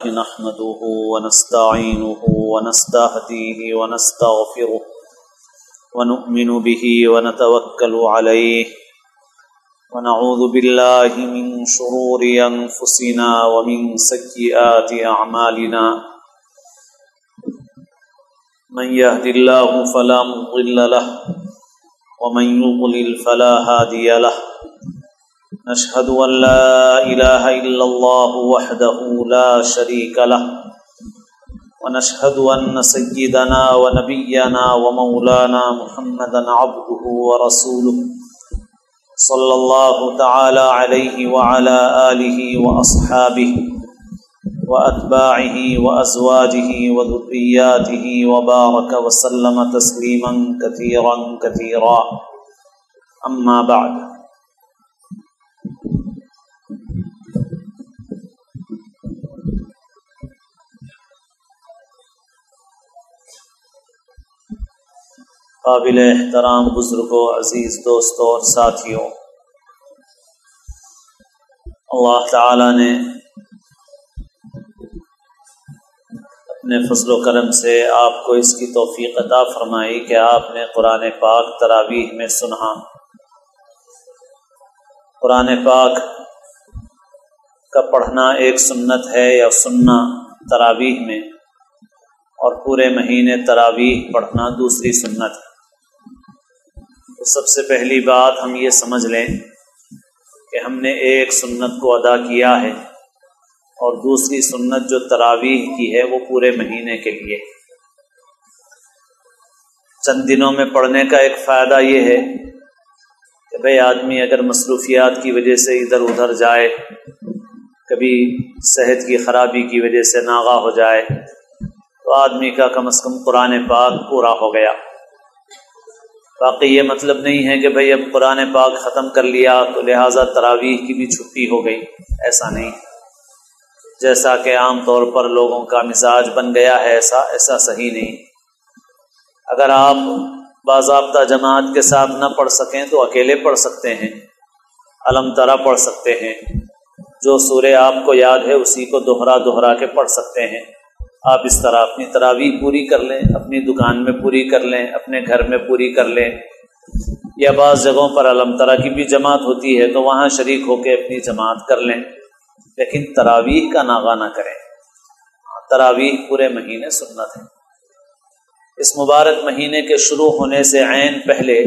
نحمده ونستعينه ونستهديه ونستغفره ونؤمن به ونتوكل عليه ونعوذ بالله من شرور أنفسنا ومن سيئات أعمالنا من يهد الله فلا مضل له ومن يضلل فلا هادي له نشهد أن لا إله إلا الله وحده لا شريك له ونشهد أن سيدنا ونبينا ومولانا محمدا عبده ورسوله صلى الله تعالى عليه وعلى آله وأصحابه وأتباعه وأزواجه وذرياته وبارك وسلم تسليما كثيرا كثيرا أما بعد قابل احترام بزرگوں، عزیز دوستوں اور ساتھیوں، اللہ تعالی نے اپنے فضل و کرم سے آپ کو اس کی توفیق عطا فرمائی کہ آپ نے قرآن پاک تراویح میں سنا۔ قرآن پاک کا پڑھنا ایک سنت ہے یا سننا تراویح میں، اور پورے مہینے تراویح پڑھنا دوسری سنت ہے۔ تو سب سے پہلی بات ہم یہ سمجھ لیں کہ ہم نے ایک سنت کو ادا کیا ہے، اور دوسری سنت جو تراویح کی ہے وہ پورے مہینے کے لیے۔ چند دنوں میں پڑھنے کا ایک فائدہ یہ ہے کہ بھئی آدمی اگر مصروفیات کی وجہ سے ادھر ادھر جائے، کبھی صحت کی خرابی کی وجہ سے ناغہ ہو جائے، تو آدمی کا کم از کم قرآن پاک پورا ہو گیا۔ باقی یہ مطلب نہیں ہے کہ بھئی اب قرآن پاک ختم کر لیا تو لہٰذا تراویح کی بھی چھٹی ہو گئی، ایسا نہیں، جیسا کہ عام طور پر لوگوں کا مزاج بن گیا ہے، ایسا صحیح نہیں۔ اگر آپ باضابطہ جماعت کے ساتھ نہ پڑھ سکیں تو اکیلے پڑھ سکتے ہیں، علم ترا پڑھ سکتے ہیں، جو سورہ آپ کو یاد ہے اسی کو دوہرا کے پڑھ سکتے ہیں۔ آپ اس طرح اپنی تراویح پوری کر لیں، اپنی دکان میں پوری کر لیں، اپنے گھر میں پوری کر لیں، یا بعض جگہوں پر علم ترا کی بھی جماعت ہوتی ہے تو وہاں شریک ہو کے اپنی جماعت کر لیں، لیکن تراویح کا ناغہ نہ کریں۔ تراویح پورے مہینے سنت ہے۔ اس مبارک مہینے کے شروع ہونے سے عین پہلے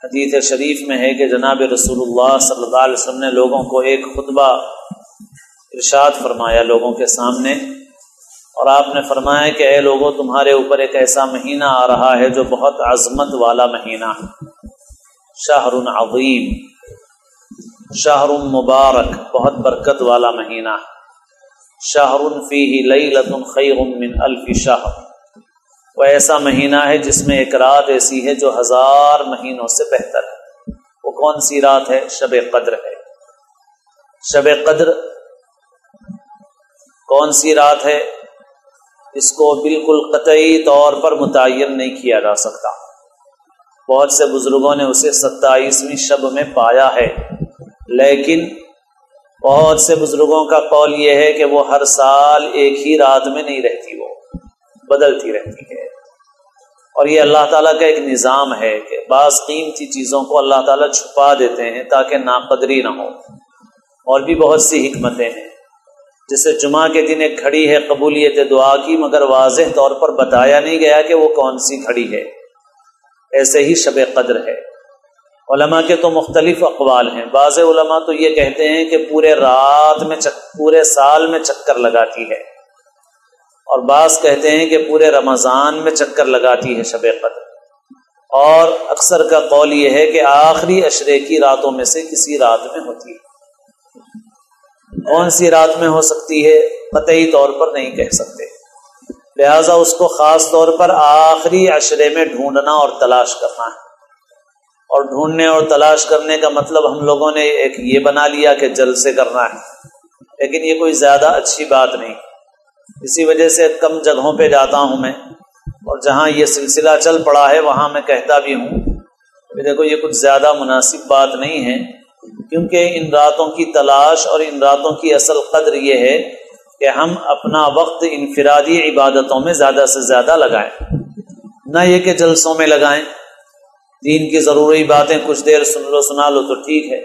حدیث شریف میں ہے کہ جناب رسول اللہ صلی اللہ علیہ وسلم نے لوگوں کو ایک خطبہ ارشاد فرمایا لوگوں کے سامنے، اور آپ نے فرمایا کہ اے لوگوں، تمہارے اوپر ایک ایسا مہینہ آ رہا ہے جو بہت عظمت والا مہینہ ہے، شہر عظیم، شہر مبارک، بہت برکت والا مہینہ ہے، شہر فیہ لیلۃ خیر من الف شہر، وہ ایسا مہینہ ہے جس میں ایک رات ایسی ہے جو 1000 مہینوں سے بہتر ہے۔ وہ کون سی رات ہے؟ شب قدر ہے۔ شب قدر کون سی رات ہے؟ اس کو بالکل قطعی طور پر متعین نہیں کیا جا سکتا۔ بہت سے بزرگوں نے اسے 27ویں شب میں پایا ہے، لیکن بہت سے بزرگوں کا قول یہ ہے کہ وہ ہر سال ایک ہی رات میں نہیں رہتی، وہ بدلتی رہتی ہے۔ اور یہ اللہ تعالیٰ کا ایک نظام ہے کہ بعض قیمتی چیزوں کو اللہ تعالیٰ چھپا دیتے ہیں تاکہ ناقدری نہ ہو، اور بھی بہت سی حکمتیں ہیں۔ جیسے جمعہ کے دن ایک گھڑی ہے قبولیت دعا کی، مگر واضح طور پر بتایا نہیں گیا کہ وہ کون سی گھڑی ہے، ایسے ہی شب قدر ہے۔ علماء کے تو مختلف اقوال ہیں۔ بعض علماء تو یہ کہتے ہیں کہ پورے سال میں چکر لگاتی ہے، اور بعض کہتے ہیں کہ پورے رمضان میں چکر لگاتی ہے شب قدر، اور اکثر کا قول یہ ہے کہ آخری عشرے کی راتوں میں سے کسی رات میں ہوتی ہے۔ کون سی رات میں ہو سکتی ہے قطعی طور پر نہیں کہہ سکتے، لہٰذا اس کو خاص طور پر آخری عشرے میں ڈھونڈنا اور تلاش کرنا ہے۔ اور ڈھونڈنے اور تلاش کرنے کا مطلب ہم لوگوں نے ایک یہ بنا لیا کہ جلد سے کرنا ہے، لیکن یہ کوئی زیادہ اچھی بات نہیں۔ اسی وجہ سے کم جگہوں پہ جاتا ہوں میں، اور جہاں یہ سلسلہ چل پڑا ہے وہاں میں کہتا بھی ہوں کہ دیکھو یہ کچھ زیادہ مناسب بات نہیں ہے، کیونکہ ان راتوں کی تلاش اور ان راتوں کی اصل قدر یہ ہے کہ ہم اپنا وقت انفرادی عبادتوں میں زیادہ سے زیادہ لگائیں، نہ یہ کہ جلسوں میں لگائیں۔ دین کی ضروری باتیں کچھ دیر سن لو سنا لو تو ٹھیک ہے،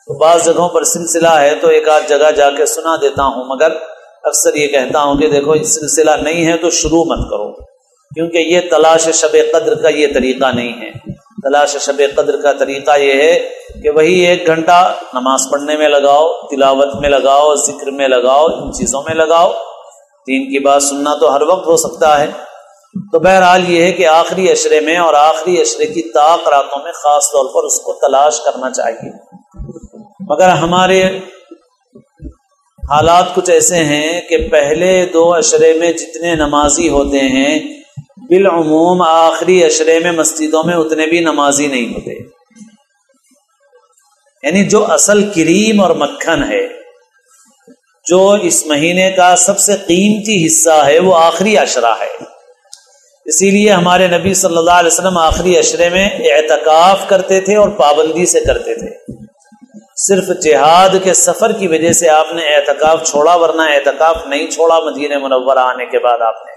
تو بعض جگہوں پر سلسلہ ہے تو ایک آدھ جگہ جا کے سنا دیتا ہوں، مگر اکثر یہ کہتا ہوں کہ دیکھو سلسلہ نہیں ہے تو شروع مت کرو، کیونکہ یہ تلاش شب قدر کا یہ طریقہ نہیں ہے۔ تلاش شب قدر کا طریقہ یہ ہے کہ وہی 1 گھنٹہ نماز پڑھنے میں لگاؤ، تلاوت میں لگاؤ، ذکر میں لگاؤ، ان چیزوں میں لگاؤ۔ دین کی بات سننا تو ہر وقت ہو سکتا ہے۔ تو بہرحال یہ ہے کہ آخری عشرے میں اور آخری عشرے کی طاق راتوں میں خاص طور پر اس کو تلاش کرنا چاہیے۔ مگر ہمارے حالات کچھ ایسے ہیں کہ پہلے 2 عشرے میں جتنے نمازی ہوتے ہیں بالعموم آخری عشرے میں مسجدوں میں اتنے بھی نمازی نہیں ہوتے۔ یعنی جو اصل کریم اور مکھن ہے، جو اس مہینے کا سب سے قیمتی حصہ ہے، وہ آخری عشرہ ہے۔ اسی لیے ہمارے نبی صلی اللہ علیہ وسلم آخری عشرے میں اعتکاف کرتے تھے اور پابندی سے کرتے تھے۔ صرف جہاد کے سفر کی وجہ سے آپ نے اعتکاف چھوڑا، ورنہ اعتکاف نہیں چھوڑا مدینہ منورہ آنے کے بعد آپ نے۔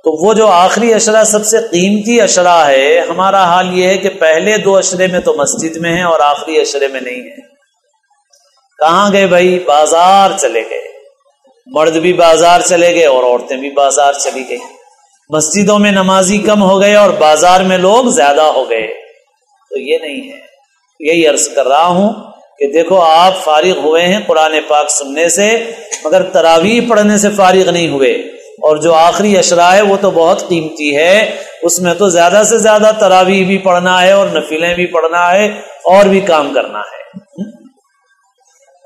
تو وہ جو آخری عشرہ سب سے قیمتی عشرہ ہے، ہمارا حال یہ ہے کہ پہلے 2 عشرے میں تو مسجد میں ہیں اور آخری عشرے میں نہیں ہیں۔ کہاں گئے بھائی؟ بازار چلے گئے، مرد بھی بازار چلے گئے اور عورتیں بھی بازار چلی گئی۔ مسجدوں میں نمازی کم ہو گئے اور بازار میں لوگ زیادہ ہو گئے۔ تو یہ نہیں ہے۔ یہی عرض کر رہا ہوں کہ دیکھو آپ فارغ ہوئے ہیں قرآن پاک سننے سے، مگر تراویح پڑھنے سے فارغ نہیں ہوئے، اور جو آخری عشرہ ہے وہ تو بہت قیمتی ہے، اس میں تو زیادہ سے زیادہ تراویح بھی پڑھنا ہے اور نفلیں بھی پڑھنا ہے اور بھی کام کرنا ہے۔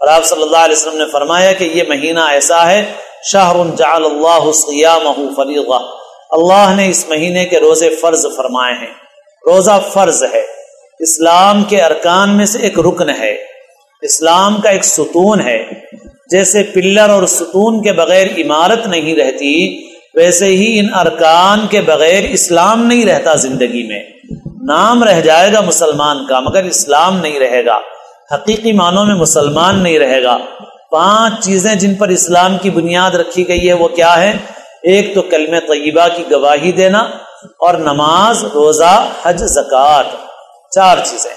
اور آپ صلی اللہ علیہ وسلم نے فرمایا کہ یہ مہینہ ایسا ہے، شہر جعل اللہ صیامہ فریضہ، اللہ نے اس مہینے کے روزے فرض فرمائے ہیں۔ روزہ فرض ہے، اسلام کے ارکان میں سے ایک رکن ہے، اسلام کا ایک ستون ہے۔ جیسے پلر اور ستون کے بغیر عمارت نہیں رہتی، ویسے ہی ان ارکان کے بغیر اسلام نہیں رہتا زندگی میں۔ نام رہ جائے گا مسلمان کا مگر اسلام نہیں رہے گا، حقیقی معنوں میں مسلمان نہیں رہے گا۔ 5 چیزیں جن پر اسلام کی بنیاد رکھی گئی ہے وہ کیا ہے؟ ایک تو کلمہ طیبہ کی گواہی دینا، اور نماز، روزہ، حج، زکوٰۃ، 4 چیزیں۔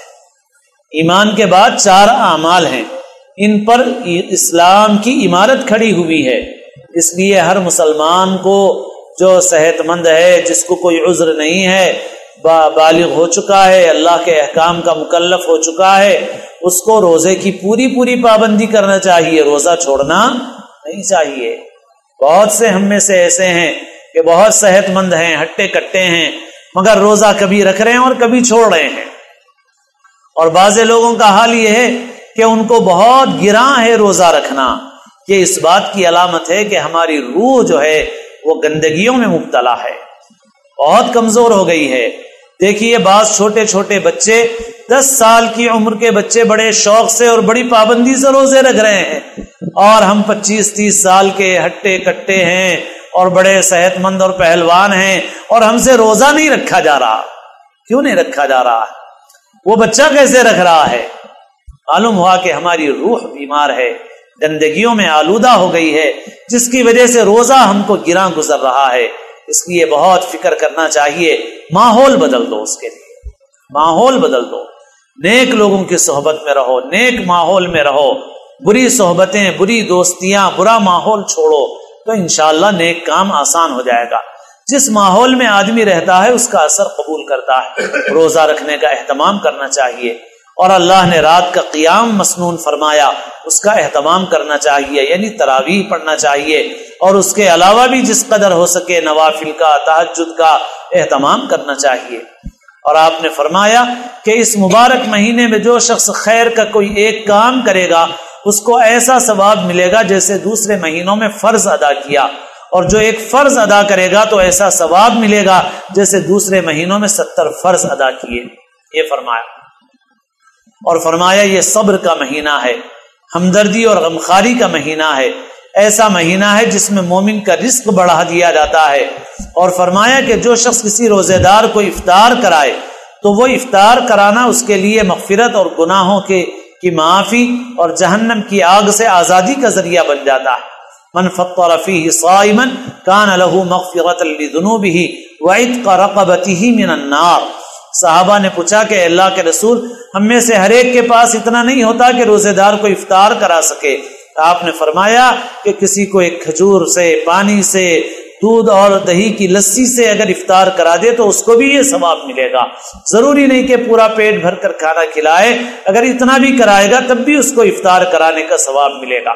ایمان کے بعد 4 اعمال ہیں، ان پر اسلام کی عمارت کھڑی ہوئی ہے۔ اس لیے ہر مسلمان کو جو صحت مند ہے، جس کو کوئی عذر نہیں ہے، بالغ ہو چکا ہے، اللہ کے احکام کا مکلف ہو چکا ہے، اس کو روزے کی پوری پابندی کرنا چاہیے، روزہ چھوڑنا نہیں چاہیے۔ بہت سے ہم میں سے ایسے ہیں کہ بہت صحت مند ہیں، ہٹے کٹے ہیں، مگر روزہ کبھی رکھ رہے ہیں اور کبھی چھوڑ رہے ہیں۔ اور بعض لوگوں کا حال یہ ہے کہ ان کو بہت گراں ہے روزہ رکھنا۔ یہ اس بات کی علامت ہے کہ ہماری روح جو ہے وہ گندگیوں میں مبتلا ہے، بہت کمزور ہو گئی ہے۔ دیکھیے بعض چھوٹے چھوٹے بچے، 10 سال کی عمر کے بچے بڑے شوق سے اور بڑی پابندی سے روزے رکھ رہے ہیں، اور ہم 25-30 سال کے ہٹے کٹے ہیں اور بڑے صحت مند اور پہلوان ہیں، اور ہم سے روزہ نہیں رکھا جا رہا۔ کیوں نہیں رکھا جا رہا؟ وہ بچہ کیسے رکھ رہا ہے؟ معلوم ہوا کہ ہماری روح بیمار ہے، گندگیوں میں آلودہ ہو گئی ہے، جس کی وجہ سے روزہ ہم کو گراں گزر رہا ہے۔ اس لیے بہت فکر کرنا چاہیے، ماحول بدل دو، اس کے لیے ماحول بدل دو، نیک لوگوں کی صحبت میں رہو، نیک ماحول میں رہو، بری صحبتیں، بری دوستیاں، برا ماحول چھوڑو، تو انشاءاللہ نیک کام آسان ہو جائے گا۔ جس ماحول میں آدمی رہتا ہے اس کا اثر قبول کرتا ہے۔ روزہ رکھنے کا اہتمام کرنا چاہیے، اور اللہ نے رات کا قیام مسنون فرمایا، اس کا اہتمام کرنا چاہیے، یعنی تراویح پڑھنا چاہیے، اور اس کے علاوہ بھی جس قدر ہو سکے نوافل کا، تہجد کا اہتمام کرنا چاہیے۔ اور آپ نے فرمایا کہ اس مبارک مہینے میں جو شخص خیر کا کوئی ایک کام کرے گا اس کو ایسا ثواب ملے گا جیسے دوسرے مہینوں میں فرض ادا کیا، اور جو ایک فرض ادا کرے گا تو ایسا ثواب ملے گا جیسے دوسرے مہینوں میں 70 فرض ادا کیے، یہ فرمایا۔ اور فرمایا یہ صبر کا مہینہ ہے، ہمدردی اور غمخاری کا مہینہ ہے، ایسا مہینہ ہے جس میں مومن کا رزق بڑھا دیا جاتا ہے۔ اور فرمایا کہ جو شخص کسی روزے دار کو افطار کرائے تو وہ افطار کرانا اس کے لیے مغفرت اور گناہوں کے کی معافی اور جہنم کی آگ سے آزادی کا ذریعہ بن جاتا ہے۔ من فطر فیہ صائما کان لہ مغفرۃ لذنوبہ وعتق رقبتہ من النار۔ صحابہ نے پوچھا کہ اللہ کے رسول، ہم میں سے ہر ایک کے پاس اتنا نہیں ہوتا کہ روزے دار کو افطار کرا سکے۔ آپ نے فرمایا کہ کسی کو ایک کھجور سے، پانی سے، دودھ اور دہی کی لسی سے اگر افطار کرا دے تو اس کو بھی یہ ثواب ملے گا۔ ضروری نہیں کہ پورا پیٹ بھر کر کھانا کھلائے، اگر اتنا بھی کرائے گا تب بھی اس کو افطار کرانے کا ثواب ملے گا۔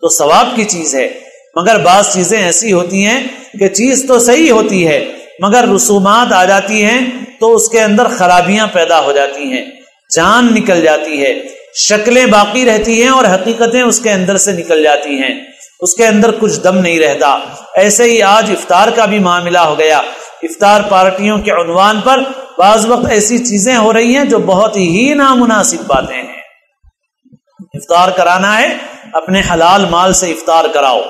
تو ثواب کی چیز ہے، مگر بعض چیزیں ایسی ہوتی ہیں کہ چیز تو صحیح ہوتی ہے مگر رسومات آ جاتی ہیں تو اس کے اندر خرابیاں پیدا ہو جاتی ہیں، جان نکل جاتی ہے، شکلیں باقی رہتی ہیں اور حقیقتیں اس کے اندر سے نکل جاتی ہیں، اس کے اندر کچھ دم نہیں رہتا۔ ایسے ہی آج افطار کا بھی معاملہ ہو گیا۔ افطار پارٹیوں کے عنوان پر بعض وقت ایسی چیزیں ہو رہی ہیں جو بہت ہی نامناسب باتیں ہیں۔ افطار کرانا ہے، اپنے حلال مال سے افطار کراؤ،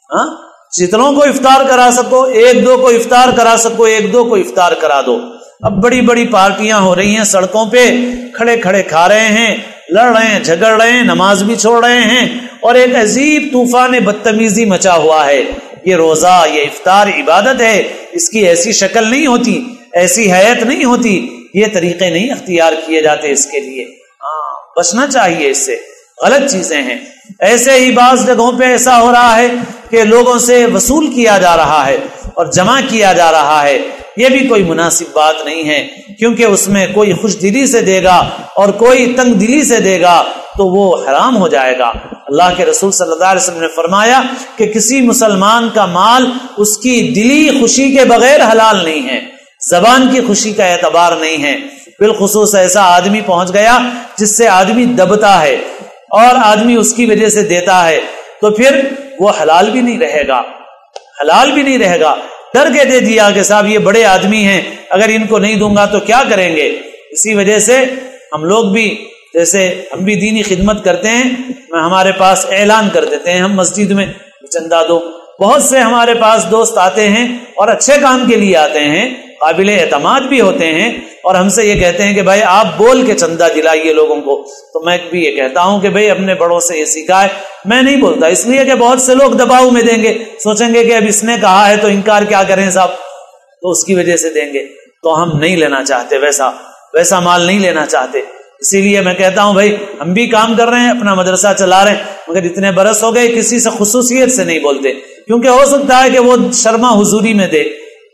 ہاں، جتنوں کو افطار کرا سکو، ایک دو کو افطار کرا سکو، ایک دو کو افطار کرا دو۔ اب بڑی بڑی پارٹیاں ہو رہی ہیں، سڑکوں پہ کھڑے کھڑے کھا رہے ہیں، لڑ رہے ہیں، جھگڑ رہے ہیں، نماز بھی چھوڑ رہے ہیں، اور ایک عجیب طوفان بدتمیزی مچا ہوا ہے۔ یہ روزہ، یہ افطار عبادت ہے، اس کی ایسی شکل نہیں ہوتی، ایسی حیت نہیں ہوتی، یہ طریقے نہیں اختیار کیے جاتے اس کے لیے۔ بچنا چاہیے اس سے، غلط چیزیں ہیں۔ ایسے ہی بعض جگہوں پہ ایسا ہو رہا ہے کہ لوگوں سے وصول کیا جا رہا ہے اور جمع کیا جا رہا ہے، یہ بھی کوئی مناسب بات نہیں ہے، کیونکہ اس میں کوئی خوش دلی سے دے گا اور کوئی تنگ دلی سے دے گا تو وہ حرام ہو جائے گا۔ اللہ کے رسول صلی اللہ علیہ وسلم نے فرمایا کہ کسی مسلمان کا مال اس کی دلی خوشی کے بغیر حلال نہیں ہے، زبان کی خوشی کا اعتبار نہیں ہے۔ بالخصوص ایسا آدمی پہنچ گیا جس سے آدمی دبتا ہے اور آدمی اس کی وجہ سے دیتا ہے تو پھر وہ حلال بھی نہیں رہے گا، حلال بھی نہیں رہے گا۔ ڈر کے دے دیا کہ صاحب یہ بڑے آدمی ہیں، اگر ان کو نہیں دوں گا تو کیا کریں گے۔ اسی وجہ سے ہم لوگ بھی، جیسے ہم بھی دینی خدمت کرتے ہیں، ہمارے پاس اعلان کر دیتے ہیں ہم مسجد میں چندہ دو۔ بہت سے ہمارے پاس دوست آتے ہیں اور اچھے کام کے لیے آتے ہیں، قابل اعتماد بھی ہوتے ہیں، اور ہم سے یہ کہتے ہیں کہ بھائی آپ بول کے چندہ دلائیے لوگوں کو۔ تو میں بھی یہ کہتا ہوں کہ بھائی اپنے بڑوں سے یہ سیکھا ہے، میں نہیں بولتا، اس لیے کہ بہت سے لوگ دباؤ میں دیں گے، سوچیں گے کہ اب اس نے کہا ہے تو انکار کیا کریں صاحب، تو اس کی وجہ سے دیں گے۔ تو ہم نہیں لینا چاہتے، ویسا مال نہیں لینا چاہتے۔ اسی لیے میں کہتا ہوں بھائی ہم بھی کام کر رہے ہیں، اپنا مدرسہ چلا رہے ہیں، مگر اتنے برس ہو گئے کسی سے خصوصیت سے نہیں بولتے، کیونکہ ہو سکتا ہے کہ وہ شرما حضوری میں دے،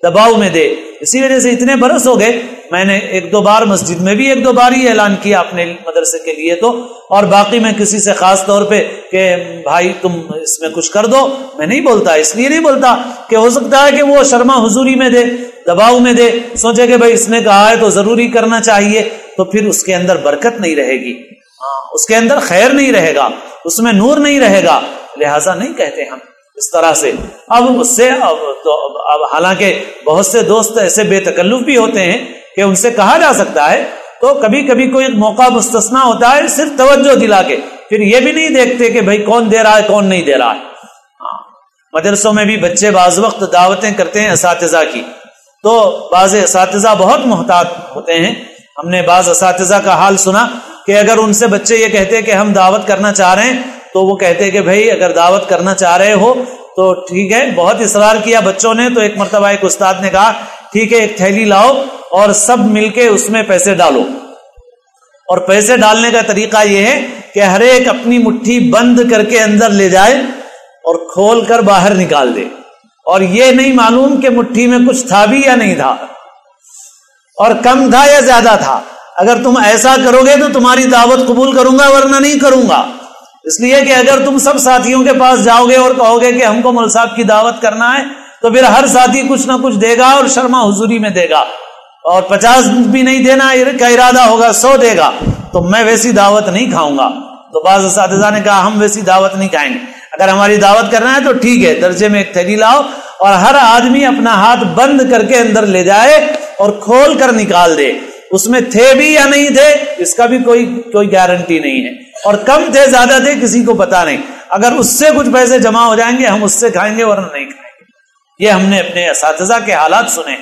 دباؤ میں دے۔ اسی وجہ سے اتنے برس ہو گئے، میں نے ایک دو بار مسجد میں بھی ایک دو بار ہی اعلان کیا اپنے مدرسے کے لیے، تو اور باقی میں کسی سے خاص طور پہ کہ بھائی تم اس میں کچھ کر دو، میں نہیں بولتا۔ اس لیے نہیں بولتا کہ ہو سکتا ہے کہ وہ شرما حضوری میں دے، دباؤ میں دے، سوچے کہ بھائی اس نے کہا ہے تو ضروری کرنا چاہیے، تو پھر اس کے اندر برکت نہیں رہے گی، اس کے اندر خیر نہیں رہے گا، اس میں نور نہیں رہے گا، لہٰذا نہیں کہتے ہم اس طرح سے۔ اب اس سے اب حالانکہ بہت سے دوست ایسے بے تکلف بھی ہوتے ہیں کہ ان سے کہا جا سکتا ہے، تو کبھی کبھی کوئی موقع مستثنا ہوتا ہے، صرف توجہ دلا کے، پھر یہ بھی نہیں دیکھتے کہ بھائی کون دے رہا ہے کون نہیں دے رہا ہے۔ مدرسوں میں بھی بچے بعض وقت دعوتیں کرتے ہیں اساتذہ کی، تو بعض اساتذہ بہت محتاط ہوتے ہیں۔ ہم نے بعض اساتذہ کا حال سنا کہ اگر ان سے بچے یہ کہتے کہ ہم دعوت کرنا چاہ رہے ہیں تو وہ کہتے کہ بھائی اگر دعوت کرنا چاہ رہے ہو تو ٹھیک ہے۔ بہت اصرار کیا بچوں نے، تو ایک مرتبہ ایک استاد نے کہا ٹھیک ہے ایک تھیلی لاؤ اور سب مل کے اس میں پیسے ڈالو، اور پیسے ڈالنے کا طریقہ یہ ہے کہ ہر ایک اپنی مٹھی بند کر کے اندر لے جائے اور کھول کر باہر نکال دے، اور یہ نہیں معلوم کہ مٹھی میں کچھ تھا بھی یا نہیں تھا، اور کم تھا یا زیادہ تھا۔ اگر تم ایسا کرو گے تو تمہاری دعوت قبول کروں گا، ورنہ نہیں کروں گا۔ اس لیے کہ اگر تم سب ساتھیوں کے پاس جاؤ گے اور کہو گے کہ ہم کو مول صاحب کی دعوت کرنا ہے، تو پھر ہر ساتھی کچھ نہ کچھ دے گا اور شرما حضوری میں دے گا، اور 50 بھی نہیں دینا کا ارادہ ہوگا، 100 دے گا، تو میں ویسی دعوت نہیں کھاؤں گا۔ تو بعض اساتذہ نے کہا ہم ویسی دعوت نہیں کھائیں گے، اگر ہماری دعوت کرنا ہے تو ٹھیک ہے، درجے میں ایک تھیلی لاؤ اور ہر آدمی اپنا ہاتھ بند کر کے اندر لے جائے اور کھول کر نکال دے۔ اس میں تھے بھی یا نہیں تھے اس کا بھی کوئی گارنٹی نہیں ہے، اور کم تھے زیادہ تھے کسی کو پتا نہیں۔ اگر اس سے کچھ پیسے جمع ہو جائیں گے ہم اس سے کھائیں گے، ورنہ نہیں کھائیں گے۔ یہ ہم نے اپنے اساتذہ کے حالات سنے،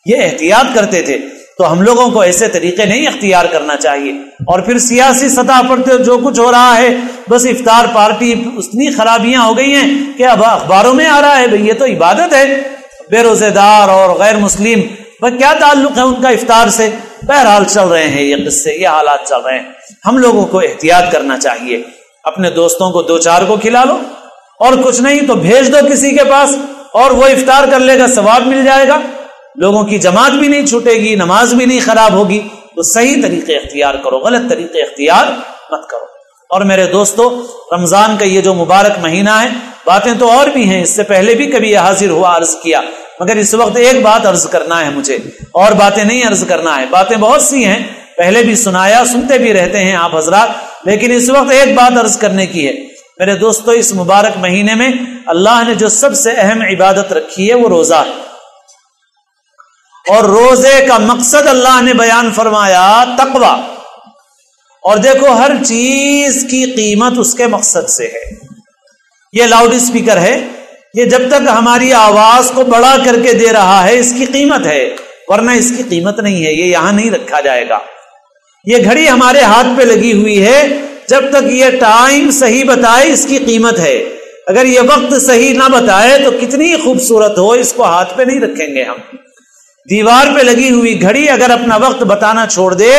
یہ احتیاط کرتے تھے۔ تو ہم لوگوں کو ایسے طریقے نہیں اختیار کرنا چاہیے. اور پھر سیاسی سطح پر جو کچھ ہو رہا ہے، بس افطار پارٹی اتنی خرابیاں ہو گئی ہیں کہ اب اخباروں میں آ رہا ہے بھئی یہ تو عبادت ہے. بے روزے دار اور غیر مسلم کیا تعلق ہے ان کا افطار سے؟ بہرحال چل رہے ہیں یہ قصے، یہ حالات چل رہے ہیں. ہم لوگوں کو احتیاط کرنا چاہیے. اپنے دوستوں کو 2-4 کو کھلا لو، اور کچھ نہیں تو بھیج دو کسی کے پاس، اور وہ افطار کر لے گا، ثواب مل جائے گا. لوگوں کی جماعت بھی نہیں چھوٹے گی، نماز بھی نہیں خراب ہوگی. تو صحیح طریقے اختیار کرو، غلط طریقے اختیار مت کرو. اور میرے دوستو، رمضان کا یہ جو مبارک مہینہ ہے، باتیں تو اور بھی ہیں، اس سے پہلے بھی کبھی حاضر ہوا، عرض کیا، مگر اس وقت ایک بات عرض کرنا ہے مجھے، اور باتیں نہیں عرض کرنا ہے. باتیں بہت سی ہیں، پہلے بھی سنایا، سنتے بھی رہتے ہیں آپ حضرات، لیکن اس وقت ایک بات عرض کرنے کی ہے. میرے دوستو، اس مبارک مہینے میں اللہ نے جو سب سے اہم عبادت رکھی ہے وہ روزہ ہے. اور روزے کا مقصد اللہ نے بیان فرمایا تقوی. اور دیکھو ہر چیز کی قیمت اس کے مقصد سے ہے. یہ لاؤڈ اسپیکر ہے، یہ جب تک ہماری آواز کو بڑا کر کے دے رہا ہے اس کی قیمت ہے، ورنہ اس کی قیمت نہیں ہے، یہ یہاں نہیں رکھا جائے گا. یہ گھڑی ہمارے ہاتھ پہ لگی ہوئی ہے، جب تک یہ ٹائم صحیح بتائے اس کی قیمت ہے. اگر یہ وقت صحیح نہ بتائے تو کتنی خوبصورت ہو، اس کو ہاتھ پہ نہیں رکھیں گے ہم. دیوار پہ لگی ہوئی گھڑی اگر اپنا وقت بتانا چھوڑ دے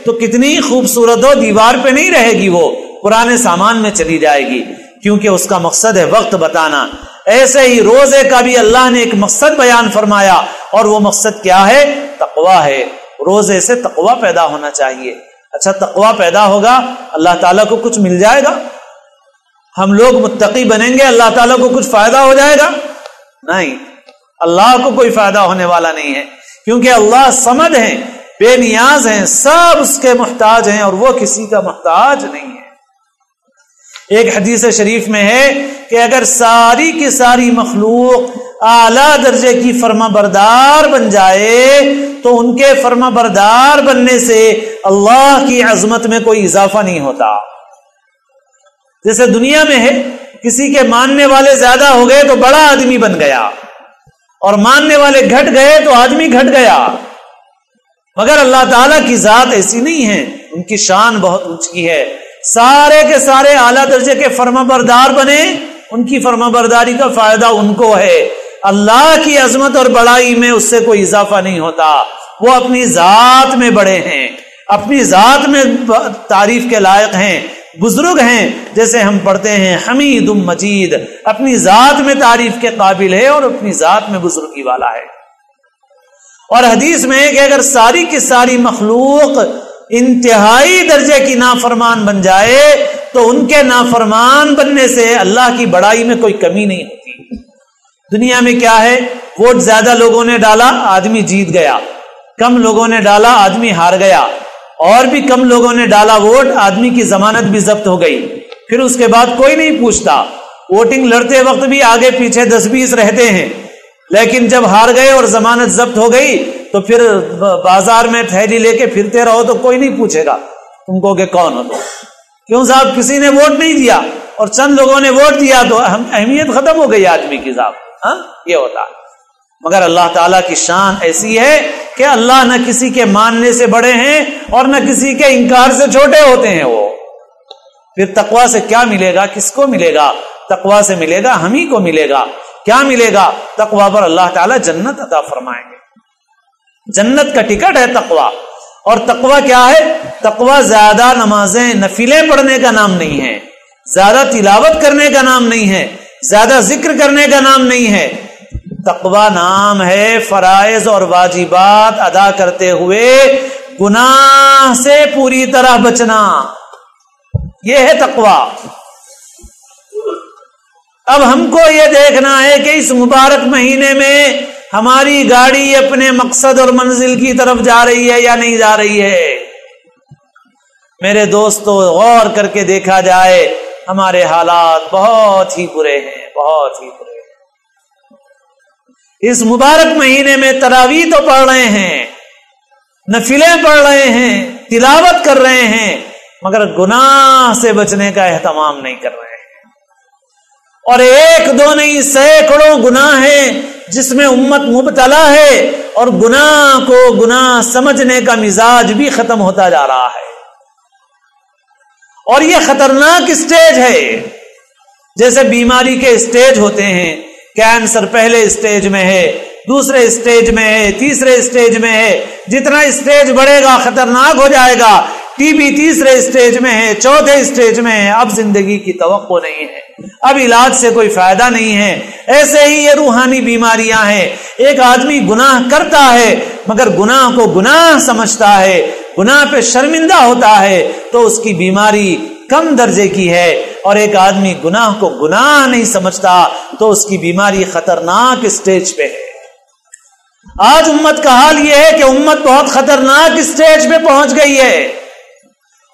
تو کتنی خوبصورت ہو، دیوار پہ نہیں رہے گی، وہ پرانے سامان میں چلی جائے گی، کیونکہ اس کا مقصد ہے وقت بتانا. ایسے ہی روزے کا بھی اللہ نے ایک مقصد بیان فرمایا، اور وہ مقصد کیا ہے؟ تقوی ہے. روزے سے تقوی پیدا ہونا چاہیے. اچھا، تقوی پیدا ہوگا، اللہ تعالیٰ کو کچھ مل جائے گا؟ ہم لوگ متقی بنیں گے، اللہ تعالیٰ کو کچھ فائدہ ہو جائے گا؟ نہیں، اللہ کو کوئی فائدہ ہونے والا نہیں ہے، کیونکہ اللہ صمد ہیں، بے نیاز ہیں، سب اس کے محتاج ہیں، اور وہ کسی کا محتاج نہیں ہے. ایک حدیث شریف میں ہے کہ اگر ساری کی ساری مخلوق اعلیٰ درجے کی فرما بردار بن جائے تو ان کے فرما بردار بننے سے اللہ کی عظمت میں کوئی اضافہ نہیں ہوتا. جیسے دنیا میں ہے، کسی کے ماننے والے زیادہ ہو گئے تو بڑا آدمی بن گیا، اور ماننے والے گھٹ گئے تو آدمی گھٹ گیا. مگر اللہ تعالیٰ کی ذات ایسی نہیں ہے، ان کی شان بہت اونچی ہے. سارے کے سارے اعلیٰ درجے کے فرما بردار بنے، ان کی فرما برداری کا فائدہ ان کو ہے. اللہ کی عظمت اور بڑائی میں اس سے کوئی اضافہ نہیں ہوتا. وہ اپنی ذات میں بڑے ہیں، اپنی ذات میں تعریف کے لائق ہیں، بزرگ ہیں. جیسے ہم پڑھتے ہیں حمید مجید، اپنی ذات میں تعریف کے قابل ہے اور اپنی ذات میں بزرگی والا ہے. اور حدیث میں ہے کہ اگر ساری کی ساری مخلوق انتہائی درجے کی نافرمان بن جائے تو ان کے نافرمان بننے سے اللہ کی بڑائی میں کوئی کمی نہیں ہوتی. دنیا میں کیا ہے؟ ووٹ زیادہ لوگوں نے ڈالا، آدمی جیت گیا. کم لوگوں نے ڈالا، آدمی ہار گیا. اور بھی کم لوگوں نے ڈالا ووٹ، آدمی کی ضمانت بھی ضبط ہو گئی. پھر اس کے بعد کوئی نہیں پوچھتا. ووٹنگ لڑتے وقت بھی آگے پیچھے 10-20 رہتے ہیں، لیکن جب ہار گئے اور ضمانت ضبط ہو گئی تو پھر بازار میں تھیلی لے کے پھرتے رہو تو کوئی نہیں پوچھے گا تم کو کہ کون ہو. تو کیوں صاحب؟ کسی نے ووٹ نہیں دیا اور چند لوگوں نے ووٹ دیا تو اہمیت ختم ہو گئی آدمی کی. صاحب یہ ہوتا ہے. مگر اللہ تعالیٰ کی شان ایسی ہے کہ اللہ نہ کسی کے ماننے سے بڑے ہیں اور نہ کسی کے انکار سے چھوٹے ہوتے ہیں. وہ پھر تقوی سے کیا ملے گا؟ کس کو ملے گا؟ تقوی سے ملے گا، ہم ہی کو ملے گا. کیا ملے گا؟ تقوی پر اللہ تعالیٰ جنت عطا فرمائیں گے. جنت کا ٹکٹ ہے تقوی. اور تقوی کیا ہے؟ تقوی زیادہ نمازیں نفلیں پڑھنے کا نام نہیں ہے، زیادہ تلاوت کرنے کا نام نہیں ہے، زیادہ ذکر کرنے کا نام نہیں ہے. تقوی نام ہے فرائض اور واجبات ادا کرتے ہوئے گناہ سے پوری طرح بچنا. یہ ہے تقوی. اب ہم کو یہ دیکھنا ہے کہ اس مبارک مہینے میں ہماری گاڑی اپنے مقصد اور منزل کی طرف جا رہی ہے یا نہیں جا رہی ہے. میرے دوستو، غور کر کے دیکھا جائے ہمارے حالات بہت ہی برے ہیں، بہت ہی برے. اس مبارک مہینے میں تراویح تو پڑھ رہے ہیں، نفلیں پڑھ رہے ہیں، تلاوت کر رہے ہیں، مگر گناہ سے بچنے کا اہتمام نہیں کر رہے ہیں. اور ایک دو نہیں سینکڑوں گناہ ہیں جس میں امت مبتلا ہے، اور گناہ کو گناہ سمجھنے کا مزاج بھی ختم ہوتا جا رہا ہے۔ اور یہ خطرناک سٹیج ہے، جیسے بیماری کے سٹیج ہوتے ہیں، کینسر پہلے سٹیج میں ہے، دوسرے سٹیج میں ہے، تیسرے سٹیج میں ہے، جتنا سٹیج بڑھے گا خطرناک ہو جائے گا۔ ٹی بی تیسرے سٹیج میں ہے، چوتھے سٹیج میں ہے، اب زندگی کی توقع نہیں ہے، اب علاج سے کوئی فائدہ نہیں ہے۔ ایسے ہی یہ روحانی بیماریاں ہیں، ایک آدمی گناہ کرتا ہے مگر گناہ کو گناہ سمجھتا ہے، گناہ پہ شرمندہ ہوتا ہے تو اس کی بیماری کم درجے کی ہے، اور ایک آدمی گناہ کو گناہ نہیں سمجھتا تو اس کی بیماری خطرناک سٹیج پہ ہے۔ آج امت کا حال یہ ہے کہ امت بہت خطرناک سٹیج پہ پہنچ گئی ہے۔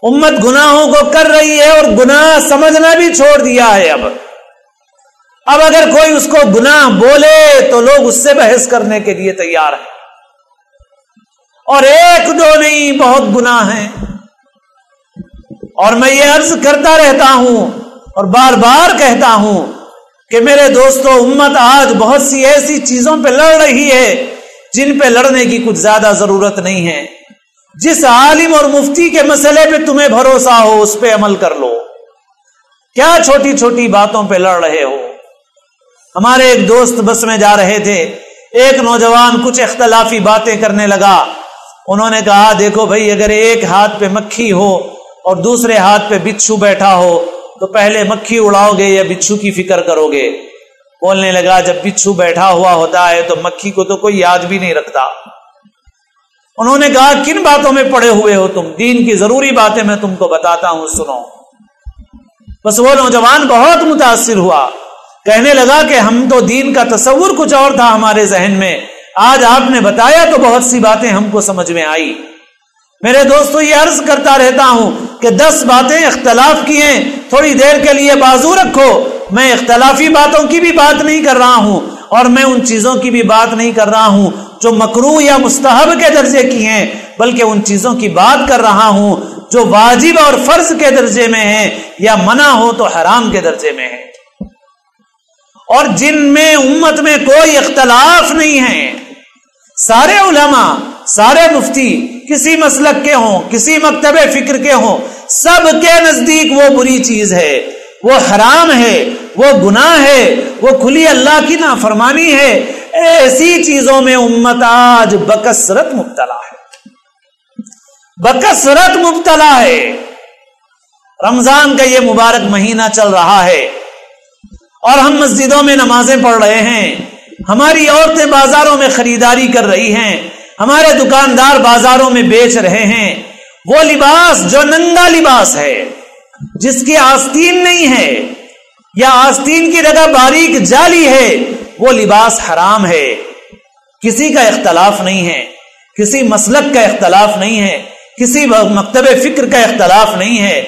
امت گناہوں کو کر رہی ہے اور گناہ سمجھنا بھی چھوڑ دیا ہے۔ اب اگر کوئی اس کو گناہ بولے تو لوگ اس سے بحث کرنے کے لیے تیار ہیں، اور ایک دو نہیں بہت گناہ ہیں۔ اور میں یہ عرض کرتا رہتا ہوں اور بار بار کہتا ہوں کہ میرے دوستو، امت آج بہت سی ایسی چیزوں پہ لڑ رہی ہے جن پہ لڑنے کی کچھ زیادہ ضرورت نہیں ہے۔ جس عالم اور مفتی کے مسئلے پہ تمہیں بھروسہ ہو اس پہ عمل کر لو، کیا چھوٹی چھوٹی باتوں پہ لڑ رہے ہو؟ ہمارے ایک دوست بس میں جا رہے تھے، ایک نوجوان کچھ اختلافی باتیں کرنے لگا۔ انہوں نے کہا دیکھو بھائی، اگر ایک ہاتھ پہ مکھی ہو اور دوسرے ہاتھ پہ بچھو بیٹھا ہو تو پہلے مکھی اڑاؤ گے یا بچھو کی فکر کرو گے؟ بولنے لگا جب بچھو بیٹھا ہوا ہوتا ہے تو مکھی کو تو کوئی یاد بھی نہیں رکھتا۔ انہوں نے کہا کن باتوں میں پڑے ہوئے ہو تم؟ دین کی ضروری باتیں میں تم کو بتاتا ہوں، سنو۔ بس وہ نوجوان بہت متاثر ہوا، کہنے لگا کہ ہم تو دین کا تصور کچھ اور تھا ہمارے ذہن میں، آج آپ نے بتایا تو بہت سی باتیں ہم کو سمجھ میں آئی۔ میرے دوستو، یہ عرض کرتا رہتا ہوں کہ 10 باتیں اختلاف کی ہیں، تھوڑی دیر کے لیے بازو رکھو۔ میں اختلافی باتوں کی بھی بات نہیں کر رہا ہوں، اور میں ان چیزوں کی بھی بات نہیں کر رہا ہوں جو مکروہ یا مستحب کے درجے کی ہیں، بلکہ ان چیزوں کی بات کر رہا ہوں جو واجب اور فرض کے درجے میں ہیں، یا منع ہو تو حرام کے درجے میں ہیں، اور جن میں امت میں کوئی اختلاف نہیں ہے۔ سارے علماء، سارے مفتی کسی مسلک کے ہوں، کسی مکتب فکر کے ہوں، سب کے نزدیک وہ بری چیز ہے، وہ حرام ہے، وہ گناہ ہے، وہ کھلی اللہ کی نافرمانی ہے۔ ایسی چیزوں میں امت آج بکثرت مبتلا ہے، بکثرت مبتلا ہے۔ رمضان کا یہ مبارک مہینہ چل رہا ہے اور ہم مسجدوں میں نمازیں پڑھ رہے ہیں، ہماری عورتیں بازاروں میں خریداری کر رہی ہیں، ہمارے دکاندار بازاروں میں بیچ رہے ہیں۔ وہ لباس جو ننگا لباس ہے، جس کی آستین نہیں ہے یا آستین کی جگہ باریک جالی ہے، وہ لباس حرام ہے۔ کسی کا اختلاف نہیں ہے، کسی مسلک کا اختلاف نہیں ہے، کسی مکتب فکر کا اختلاف نہیں ہے۔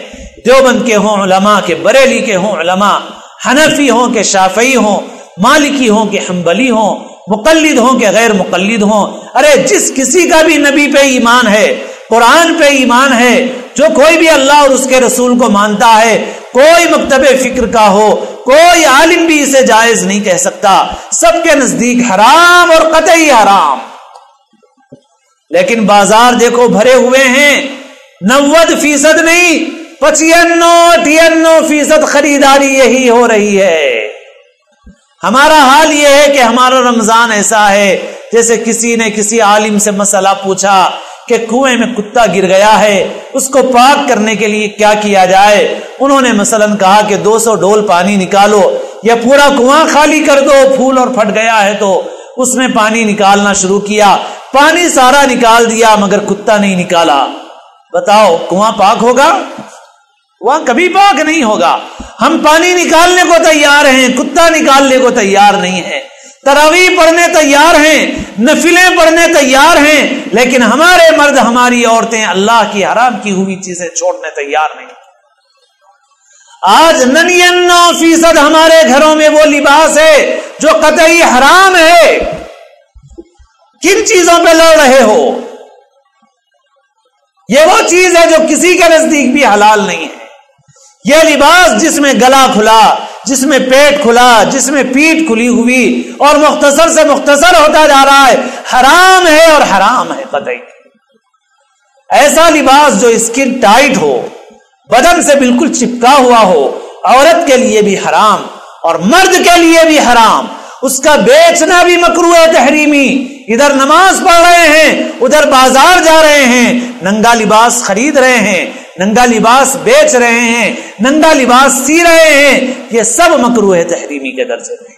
دیوبند کے ہوں علماء، کہ بریلی کے ہوں علماء، حنفی ہوں کہ شافعی ہوں، مالکی ہوں کہ حنبلی ہوں، مقلد ہوں کہ غیر مقلد ہوں، ارے جس کسی کا بھی نبی پہ ایمان ہے، قرآن پہ ایمان ہے، جو کوئی بھی اللہ اور اس کے رسول کو مانتا ہے، کوئی مکتب فکر کا ہو، کوئی عالم بھی اسے جائز نہیں کہہ سکتا، سب کے نزدیک حرام اور قطعی حرام۔ لیکن بازار دیکھو بھرے ہوئے ہیں، 90% نہیں، 95-98% خریداری یہی ہو رہی ہے۔ ہمارا حال یہ ہے کہ ہمارا رمضان ایسا ہے جیسے کسی نے کسی عالم سے مسئلہ پوچھا کہ کنویں میں کتا گر گیا ہے، اس کو پاک کرنے کے لیے کیا کیا جائے؟ انہوں نے مثلا کہا کہ 200 ڈول پانی نکالو یا پورا کنواں خالی کر دو، پھول اور پھٹ گیا ہے تو اس میں پانی نکالنا شروع کیا، پانی سارا نکال دیا مگر کتا نہیں نکالا۔ بتاؤ کنواں پاک ہوگا؟ وہاں کبھی پاک نہیں ہوگا۔ ہم پانی نکالنے کو تیار ہیں، کتا نکالنے کو تیار نہیں ہے، تراویح پڑھنے تیار ہیں، نفلیں پڑھنے تیار ہیں، لیکن ہمارے مرد، ہماری عورتیں اللہ کی حرام کی ہوئی چیزیں چھوڑنے تیار نہیں۔ آج 99% ہمارے گھروں میں وہ لباس ہے جو قطعی حرام ہے۔ کن چیزوں پہ لڑ رہے ہو؟ یہ وہ چیز ہے جو کسی کے نزدیک بھی حلال نہیں ہے۔ یہ لباس جس میں گلا کھلا، جس میں پیٹ کھلا، جس میں پیٹ کھلی ہوئی اور مختصر سے مختصر ہوتا جا رہا ہے، حرام ہے اور حرام ہے قطعی۔ ایسا لباس جو اسکن ٹائٹ ہو، بدن سے بالکل چپکا ہوا ہو، عورت کے لیے بھی حرام اور مرد کے لیے بھی حرام، اس کا بیچنا بھی مکروہ تحریمی۔ ادھر نماز پڑھ رہے ہیں، ادھر بازار جا رہے ہیں، ننگا لباس خرید رہے ہیں، ننگا لباس بیچ رہے ہیں، ننگا لباس سی رہے ہیں، یہ سب مکروہ تحریمی کے درجے میں۔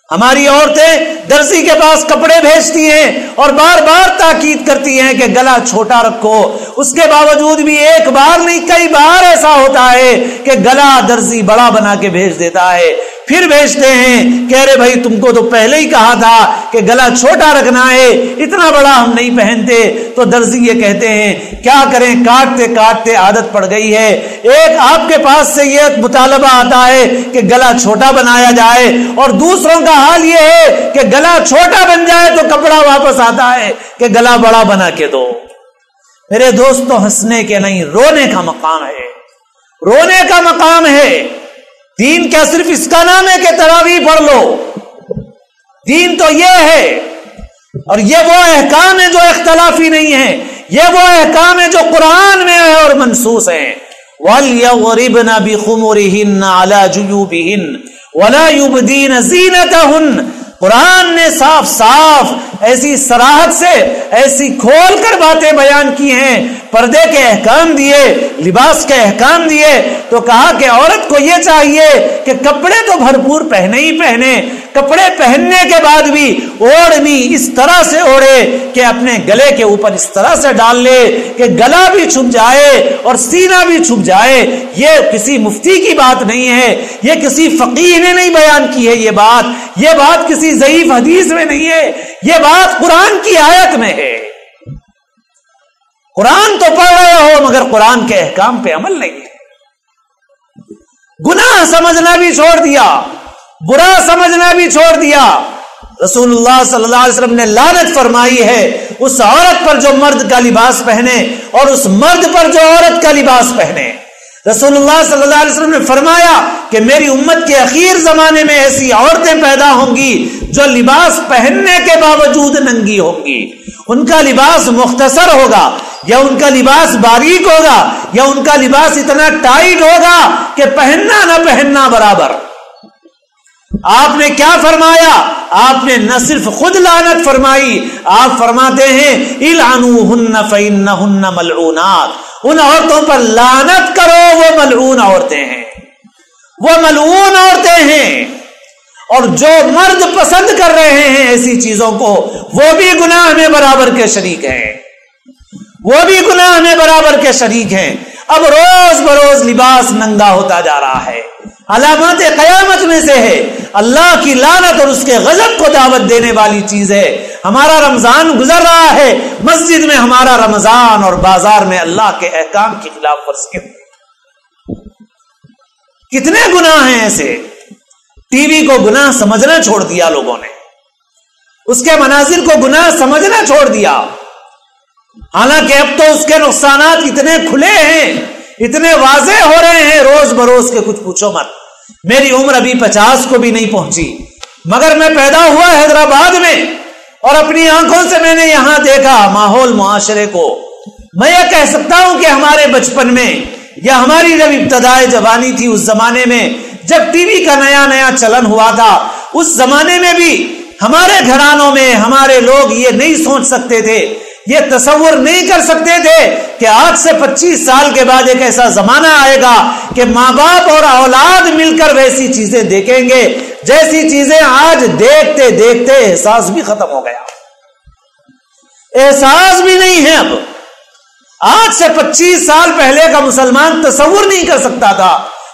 ہماری عورتیں درزی کے پاس کپڑے بھیجتی ہیں اور بار بار تاکید کرتی ہیں کہ گلا چھوٹا رکھو، اس کے باوجود بھی ایک بار نہیں کئی بار ایسا ہوتا ہے کہ گلا درزی بڑا بنا کے بھیج دیتا ہے، پھر بھیجتے ہیں کہ ارے بھائی تم کو تو پہلے ہی کہا تھا کہ گلا چھوٹا رکھنا ہے، اتنا بڑا ہم نہیں پہنتے۔ تو درزی یہ کہتے ہیں کیا کریں، کاٹتے کاٹتے عادت پڑ گئی ہے۔ ایک آپ کے پاس سے یہ مطالبہ آتا ہے کہ گلا چھوٹا بنایا جائے، اور دوسروں کا حال یہ ہے کہ گلا چھوٹا بن جائے تو کپڑا واپس آتا ہے کہ گلا بڑا بنا کے دو۔ میرے دوستوں، ہنسنے کے نہیں، رونے کا مقام ہے، رونے کا مقام ہے۔ دین کیا صرف اس کا نام ہے کہ تراویح پڑھ لو؟ دین تو یہ ہے، اور یہ وہ احکام ہیں جو اختلافی نہیں ہیں، یہ وہ احکام ہیں جو قرآن میں ہے اور منصوص ہیں۔ وَلْيَضْرِبْنَ بِخُمُرِهِنَّ عَلَى جُيُوبِهِنَّ وَلَا يُبْدِينَ زِينَتَهُنَّ۔ قرآن نے صاف صاف ایسی صراحت سے ایسی کھول کر باتیں بیان کی ہیں، پردے کے احکام دیے، لباس کے احکام دیے، تو کہا کہ عورت کو یہ چاہیے کہ کپڑے تو بھرپور پہنے ہی پہنے، کپڑے پہننے کے بعد بھی اوڑھنی اس طرح سے اوڑھے کہ اپنے گلے کے اوپر اس طرح سے ڈال لے کہ گلا بھی چھپ جائے اور سینہ بھی چھپ جائے۔ یہ کسی مفتی کی بات نہیں ہے، یہ کسی فقیہ نے نہیں بیان کی ہے، یہ بات کسی ضعیف حدیث میں نہیں ہے، یہ بات قرآن کی آیت میں ہے۔ قرآن تو پڑھ رہے ہو مگر قرآن کے احکام پہ عمل نہیں ہے۔ گناہ سمجھنا بھی چھوڑ دیا، برا سمجھنا بھی چھوڑ دیا۔ رسول اللہ صلی اللہ علیہ وسلم نے لعنت فرمائی ہے اس عورت پر جو مرد کا لباس پہنے اور اس مرد پر جو عورت کا لباس پہنے۔ رسول اللہ صلی اللہ علیہ وسلم نے فرمایا کہ میری امت کے اخیر زمانے میں ایسی عورتیں پیدا ہوں گی جو لباس پہننے کے باوجود ننگی ہوں گی۔ ان کا لباس مختصر ہوگا، یا ان کا لباس باریک ہوگا، یا ان کا لباس اتنا ٹائٹ ہوگا کہ پہننا نہ پہننا برابر۔ آپ نے کیا فرمایا؟ آپ نے نہ صرف خود لعنت فرمائی، آپ فرماتے ہیں العنوہن فإنہن ملعونات، ان عورتوں پر لعنت کرو، وہ ملعون عورتیں ہیں، وہ ملعون عورتیں ہیں۔ اور جو مرد پسند کر رہے ہیں ایسی چیزوں کو، وہ بھی گناہ میں برابر کے شریک ہیں، وہ بھی گناہ میں برابر کے شریک ہیں۔ اب روز بروز لباس ننگا ہوتا جا رہا ہے، علامات قیامت میں سے ہے، اللہ کی لعنت اور اس کے غضب کو دعوت دینے والی چیز ہے۔ ہمارا رمضان گزر رہا ہے، مسجد میں ہمارا رمضان اور بازار میں اللہ کے احکام کی خلاف ورزی۔ کتنے گناہ ہیں ایسے؟ ٹی وی کو گناہ سمجھنا چھوڑ دیا لوگوں نے، اس کے مناظر کو گناہ سمجھنا چھوڑ دیا، حالانکہ اب تو اس کے نقصانات اتنے کھلے ہیں، اتنے واضح ہو رہے ہیں روز بروز کے کچھ پوچھو مت۔ میری عمر ابھی 50 کو بھی نہیں پہنچی، مگر میں پیدا ہوا حیدرآباد میں اور اپنی آنکھوں سے میں نے یہاں دیکھا ماحول معاشرے کو۔ میں یہ کہہ سکتا ہوں کہ ہمارے بچپن میں یا ہماری جب ابتدائے جوانی تھی، اس زمانے میں جب ٹی وی کا نیا نیا چلن ہوا تھا، اس زمانے میں بھی ہمارے گھرانوں میں ہمارے لوگ یہ نہیں سوچ سکتے تھے، یہ تصور نہیں کر سکتے تھے کہ آج سے 25 سال کے بعد ایک ایسا زمانہ آئے گا کہ ماں باپ اور اولاد مل کر ویسی چیزیں دیکھیں گے جیسی چیزیں آج دیکھتے دیکھتے احساس بھی ختم ہو گیا، احساس بھی نہیں ہے۔ اب آج سے 25 سال پہلے کا مسلمان تصور نہیں کر سکتا تھا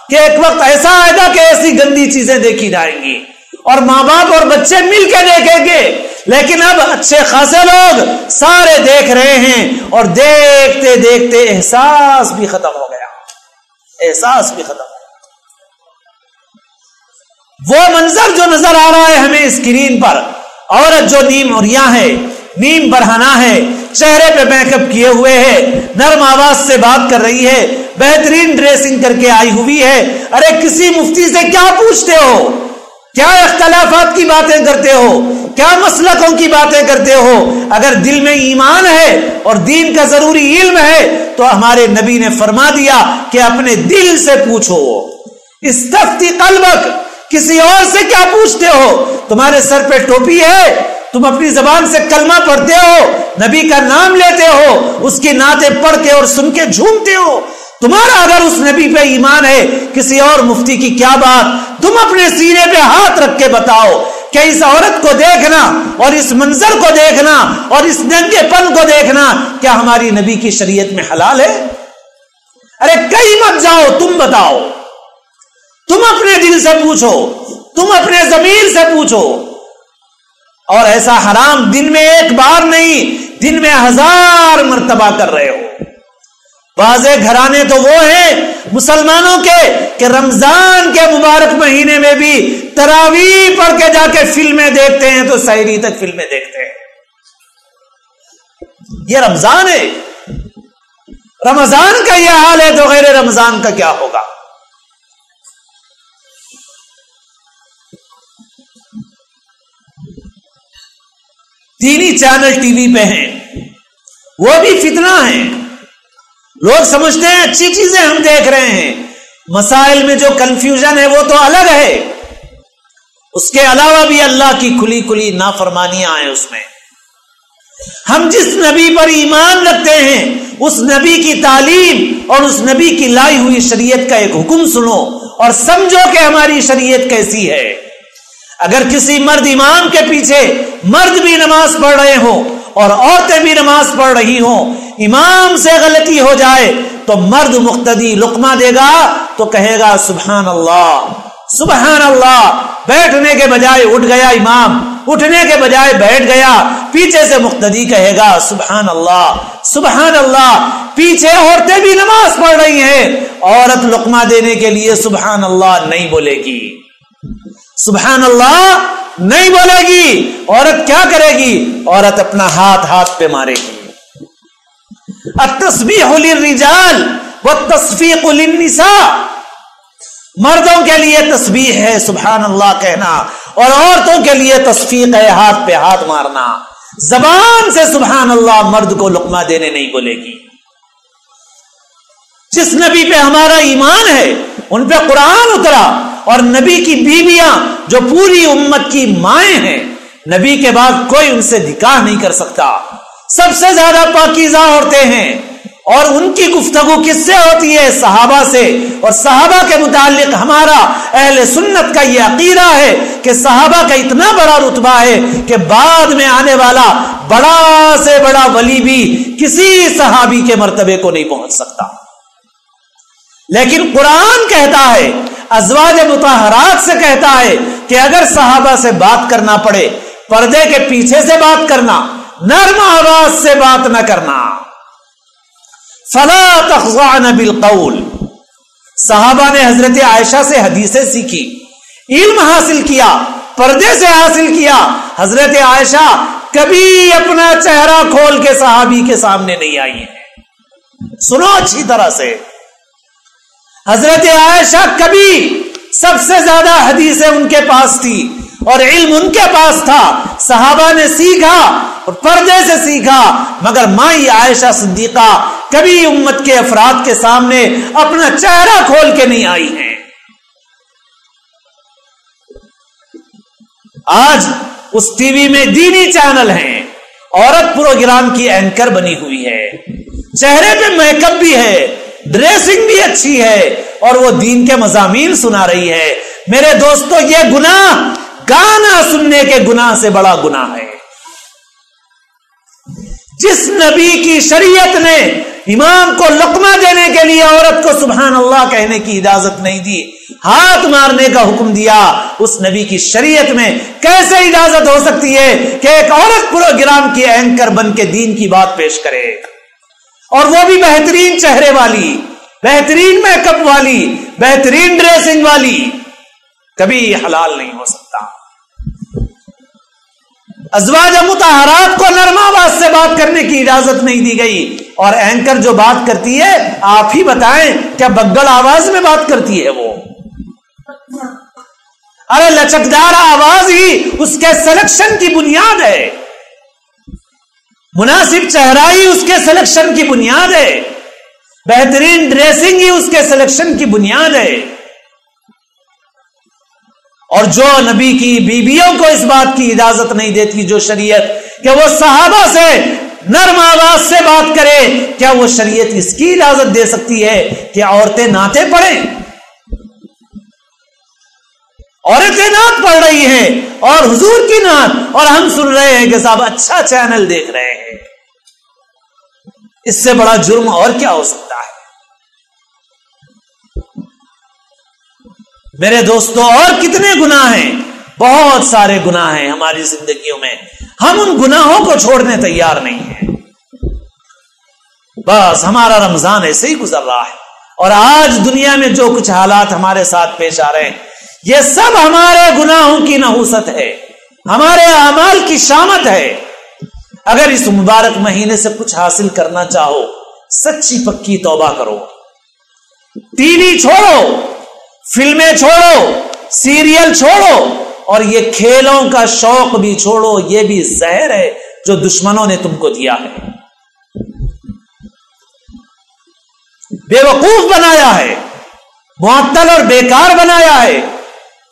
کہ ایک وقت ایسا آئے گا کہ ایسی گندی چیزیں دیکھی جائیں گی اور ماں باپ اور بچے مل کے دیکھیں گے، لیکن اب اچھے خاصے لوگ سارے دیکھ رہے ہیں اور دیکھتے دیکھتے احساس بھی ختم ہو گیا، احساس بھی ختم ہو گیا۔ وہ منظر جو نظر آ رہا ہے ہمیں اسکرین پر، عورت جو نیم عریاں ہے، نیم برہنہ ہے، چہرے پہ میک اپ کیے ہوئے ہے، نرم آواز سے بات کر رہی ہے، بہترین ڈریسنگ کر کے آئی ہوئی ہے. ارے کسی مفتی سے کیا پوچھتے ہو؟ کیا اختلافات کی باتیں کرتے ہو؟ کیا مسلکوں کی باتیں کرتے ہو؟ اگر دل میں ایمان ہے اور دین کا ضروری علم ہے تو ہمارے نبی نے فرما دیا کہ اپنے دل سے پوچھو. استفتی قلبک. کسی اور سے کیا پوچھتے ہو؟ تمہارے سر پہ ٹوپی ہے، تم اپنی زبان سے کلمہ پڑھتے ہو، نبی کا نام لیتے ہو، اس کی نعتیں پڑھ کے اور سن کے جھومتے ہو. تمہارا اگر اس نبی پہ ایمان ہے، کسی اور مفتی کی کیا بات؟ تم اپنے سینے پہ ہاتھ رکھ کے بتاؤ کہ اس عورت کو دیکھنا اور اس منظر کو دیکھنا اور اس ننگے پن کو دیکھنا کیا ہماری نبی کی شریعت میں حلال ہے؟ ارے کہیں مت جاؤ، تم بتاؤ. تم اپنے دل سے پوچھو، تم اپنے ضمیر سے پوچھو. اور ایسا حرام دن میں ایک بار نہیں، دن میں 1000 مرتبہ کر رہے ہو. واضح گھرانے تو وہ ہیں مسلمانوں کے کہ رمضان کے مبارک مہینے میں بھی تراویح پڑھ کے جا کے فلمیں دیکھتے ہیں تو سحری تک فلمیں دیکھتے ہیں. یہ رمضان ہے. رمضان کا یہ حال ہے تو غیر رمضان کا کیا ہوگا؟ دینی چینل ٹی وی پہ ہیں، وہ بھی فتنہ ہیں. لوگ سمجھتے ہیں اچھی چیزیں ہم دیکھ رہے ہیں. مسائل میں جو کنفیوژن ہے وہ تو الگ ہے، اس کے علاوہ بھی اللہ کی کھلی کھلی نافرمانیاں ہیں اس میں. ہم جس نبی پر ایمان رکھتے ہیں اس نبی کی تعلیم اور اس نبی کی لائی ہوئی شریعت کا ایک حکم سنو اور سمجھو کہ ہماری شریعت کیسی ہے. اگر کسی مرد امام کے پیچھے مرد بھی نماز پڑھ رہے ہوں اور عورتیں بھی نماز پڑھ رہی ہوں، امام سے غلطی ہو جائے تو مرد مقتدی لقمہ دے گا تو کہے گا سبحان اللہ سبحان اللہ. بیٹھنے کے بجائے اٹھ گیا امام، اٹھنے کے بجائے بیٹھ گیا. پیچھے سے مقتدی کہے گا سبحان اللہ سبحان اللہ. پیچھے عورتیں بھی نماز پڑھ رہی ہیں، عورت لقمہ دینے کے لیے سبحان اللہ نہیں بولے گی، سبحان اللہ نہیں بولے گی. عورت کیا کرے گی؟ عورت اپنا ہاتھ پہ مارے گی. التسبیح للرجال والتصفیق للنساء. مردوں کے لیے تسبیح ہے سبحان اللہ کہنا اور عورتوں کے لیے تصفیق ہے ہاتھ پہ ہاتھ مارنا. زبان سے سبحان اللہ مرد کو لقمہ دینے نہیں بولے گی. جس نبی پہ ہمارا ایمان ہے ان پہ قرآن اترا اور نبی کی بیویاں جو پوری امت کی مائیں ہیں، نبی کے بعد کوئی ان سے نکاح نہیں کر سکتا. سب سے زیادہ پاکیزہ عورتیں ہیں اور ان کی گفتگو کس سے ہوتی ہے؟ صحابہ سے. اور صحابہ کے متعلق ہمارا اہل سنت کا یہ عقیدہ ہے کہ صحابہ کا اتنا بڑا رتبہ ہے کہ بعد میں آنے والا بڑا سے بڑا ولی بھی کسی صحابی کے مرتبے کو نہیں پہنچ سکتا. لیکن قرآن کہتا ہے، ازواج مطہرات سے کہتا ہے کہ اگر صحابہ سے بات کرنا پڑے پردے کے پیچھے سے بات کرنا، نرم آواز سے بات نہ کرنا. فلا تخضعن بالقول. صحابہ نے حضرت عائشہ سے حدیثیں سیکھی، علم حاصل کیا، پردے سے حاصل کیا. حضرت عائشہ کبھی اپنا چہرہ کھول کے صحابی کے سامنے نہیں آئی ہیں. سنو اچھی طرح سے، حضرت عائشہ کبھی، سب سے زیادہ حدیثیں ان کے پاس تھی اور علم ان کے پاس تھا. صحابہ نے سیکھا اور پردے سے سیکھا، مگر مائی عائشہ صدیقہ کبھی امت کے افراد کے سامنے اپنا چہرہ کھول کے نہیں آئی ہیں. آج اس ٹی وی میں دینی چینل ہیں، عورت پروگرام کی اینکر بنی ہوئی ہے، چہرے پہ میک اپ بھی ہے، ڈریسنگ بھی اچھی ہے اور وہ دین کے مضامین سنا رہی ہے. میرے دوستو، یہ گناہ گانا سننے کے گناہ سے بڑا گناہ ہے. جس نبی کی شریعت نے امام کو لقمہ دینے کے لیے عورت کو سبحان اللہ کہنے کی اجازت نہیں دی، ہاتھ مارنے کا حکم دیا، اس نبی کی شریعت میں کیسے اجازت ہو سکتی ہے کہ ایک عورت پروگرام کی اینکر بن کے دین کی بات پیش کرے، اور وہ بھی بہترین چہرے والی، بہترین میک اپ والی، بہترین ڈریسنگ والی؟ کبھی حلال نہیں ہو سکتا. ازواج مطہرات کو نرم آواز سے بات کرنے کی اجازت نہیں دی گئی، اور اینکر جو بات کرتی ہے آپ ہی بتائیں کیا بگڑ آواز میں بات کرتی ہے وہ؟ ارے لچکدار آواز ہی اس کے سلیکشن کی بنیاد ہے، مناسب چہرہ ہی اس کے سلیکشن کی بنیاد ہے، بہترین ڈریسنگ ہی اس کے سلیکشن کی بنیاد ہے۔ اور جو نبی کی بیویوں کو اس بات کی اجازت نہیں دیتی جو شریعت، کہ وہ صحابہ سے نرم آواز سے بات کرے، کیا وہ شریعت اس کی اجازت دے سکتی ہے کہ عورتیں نعتیں پڑھیں؟ عورتیں نعت پڑھ رہی ہیں اور حضور کی نعت، اور ہم سن رہے ہیں کہ صاحب اچھا چینل دیکھ رہے ہیں، اس سے بڑا جرم اور کیا ہو سکتا ہے؟ میرے دوستوں، اور کتنے گناہ ہیں، بہت سارے گناہ ہیں ہماری زندگیوں میں، ہم ان گناہوں کو چھوڑنے تیار نہیں ہیں۔ بس ہمارا رمضان ایسے ہی گزر رہا ہے، اور آج دنیا میں جو کچھ حالات ہمارے ساتھ پیش آ رہے ہیں، یہ سب ہمارے گناہوں کی نحوست ہے، ہمارے اعمال کی شامت ہے۔ اگر اس مبارک مہینے سے کچھ حاصل کرنا چاہو، سچی پکی توبہ کرو، ٹی وی چھوڑو، فلمیں چھوڑو، سیریل چھوڑو، اور یہ کھیلوں کا شوق بھی چھوڑو، یہ بھی زہر ہے جو دشمنوں نے تم کو دیا ہے، بے وقوف بنایا ہے، معطل اور بیکار بنایا ہے۔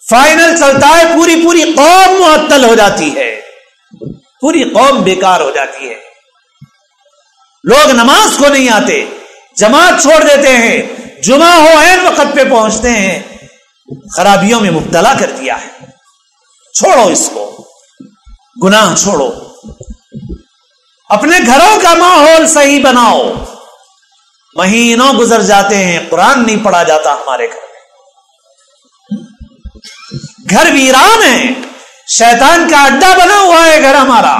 فائنل چلتا ہے، پوری قوم معطل ہو جاتی ہے، پوری قوم بیکار ہو جاتی ہے، لوگ نماز کو نہیں آتے، جماعت چھوڑ دیتے ہیں، جمعہ ہو عین وقت پہ پہنچتے ہیں، خرابیوں میں مبتلا کر دیا ہے۔ چھوڑو اس کو، گناہ چھوڑو، اپنے گھروں کا ماحول صحیح بناؤ۔ مہینوں گزر جاتے ہیں، قرآن نہیں پڑھا جاتا ہمارے گھر میں، گھر ویران ہے، شیطان کا اڈا بنا ہوا ہے گھر ہمارا،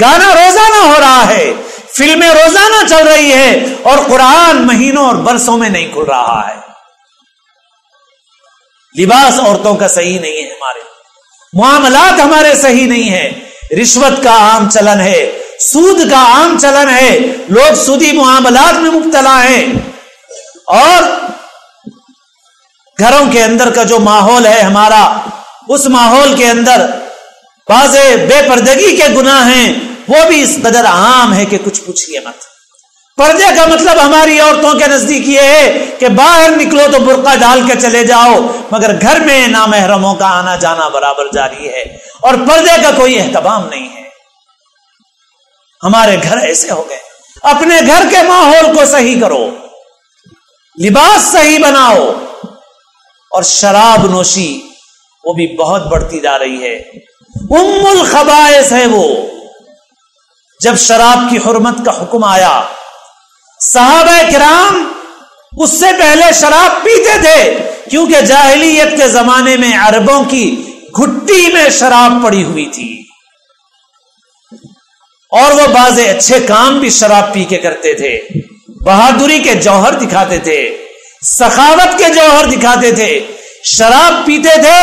گانا روزانہ ہو رہا ہے، فلمیں روزانہ چل رہی ہے، اور قرآن مہینوں اور برسوں میں نہیں کھل رہا ہے۔ لباس عورتوں کا صحیح نہیں ہے، ہمارے معاملات ہمارے صحیح نہیں ہے، رشوت کا عام چلن ہے، سود کا عام چلن ہے، لوگ سودی معاملات میں مبتلا ہیں، اور گھروں کے اندر کا جو ماحول ہے ہمارا، اس ماحول کے اندر بعض بے پردگی کے گناہ ہیں، وہ بھی اس قدر عام ہے کہ کچھ پوچھئے مت۔ پردے کا مطلب ہماری عورتوں کے نزدیک یہ ہے کہ باہر نکلو تو برقع ڈال کے چلے جاؤ، مگر گھر میں نامحرموں کا آنا جانا برابر جاری ہے، اور پردے کا کوئی اہتمام نہیں ہے۔ ہمارے گھر ایسے ہو گئے۔ اپنے گھر کے ماحول کو صحیح کرو، لباس صحیح بناؤ، اور شراب نوشی وہ بھی بہت بڑھتی جا رہی ہے، ام الخبائث ہے وہ۔ جب شراب کی حرمت کا حکم آیا، صحابہ کرام اس سے پہلے شراب پیتے تھے، کیونکہ جاہلیت کے زمانے میں عربوں کی گھٹی میں شراب پڑی ہوئی تھی، اور وہ بعض اچھے کام بھی شراب پی کے کرتے تھے، بہادری کے جوہر دکھاتے تھے، سخاوت کے جوہر دکھاتے تھے، شراب پیتے تھے،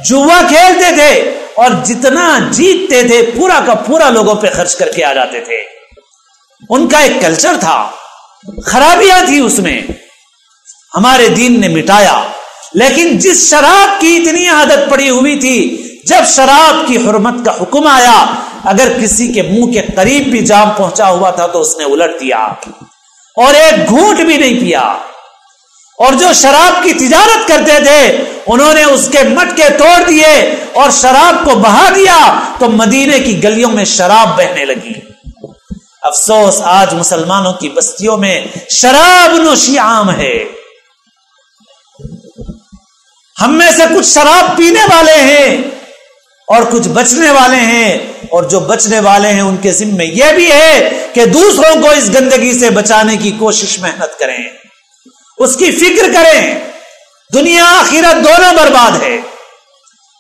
جوا کھیلتے تھے، اور جتنا جیتتے تھے پورا کا پورا لوگوں پہ خرچ کر کے آ جاتے تھے۔ ان کا ایک کلچر تھا، خرابیاں تھی اس میں، ہمارے دین نے مٹایا۔ لیکن جس شراب کی اتنی عادت پڑی ہوئی تھی، جب شراب کی حرمت کا حکم آیا، اگر کسی کے منہ کے قریب بھی جام پہنچا ہوا تھا تو اس نے الٹ دیا اور ایک گھونٹ بھی نہیں پیا۔ اور جو شراب کی تجارت کرتے تھے انہوں نے اس کے مٹکے توڑ دیے اور شراب کو بہا دیا، تو مدینے کی گلیوں میں شراب بہنے لگی۔ افسوس آج مسلمانوں کی بستیوں میں شراب نوشی عام ہے۔ ہم میں سے کچھ شراب پینے والے ہیں اور کچھ بچنے والے ہیں، اور جو بچنے والے ہیں ان کے ذمہ یہ بھی ہے کہ دوسروں کو اس گندگی سے بچانے کی کوشش محنت کریں، اس کی فکر کریں۔ دنیا آخرت دونوں برباد ہے۔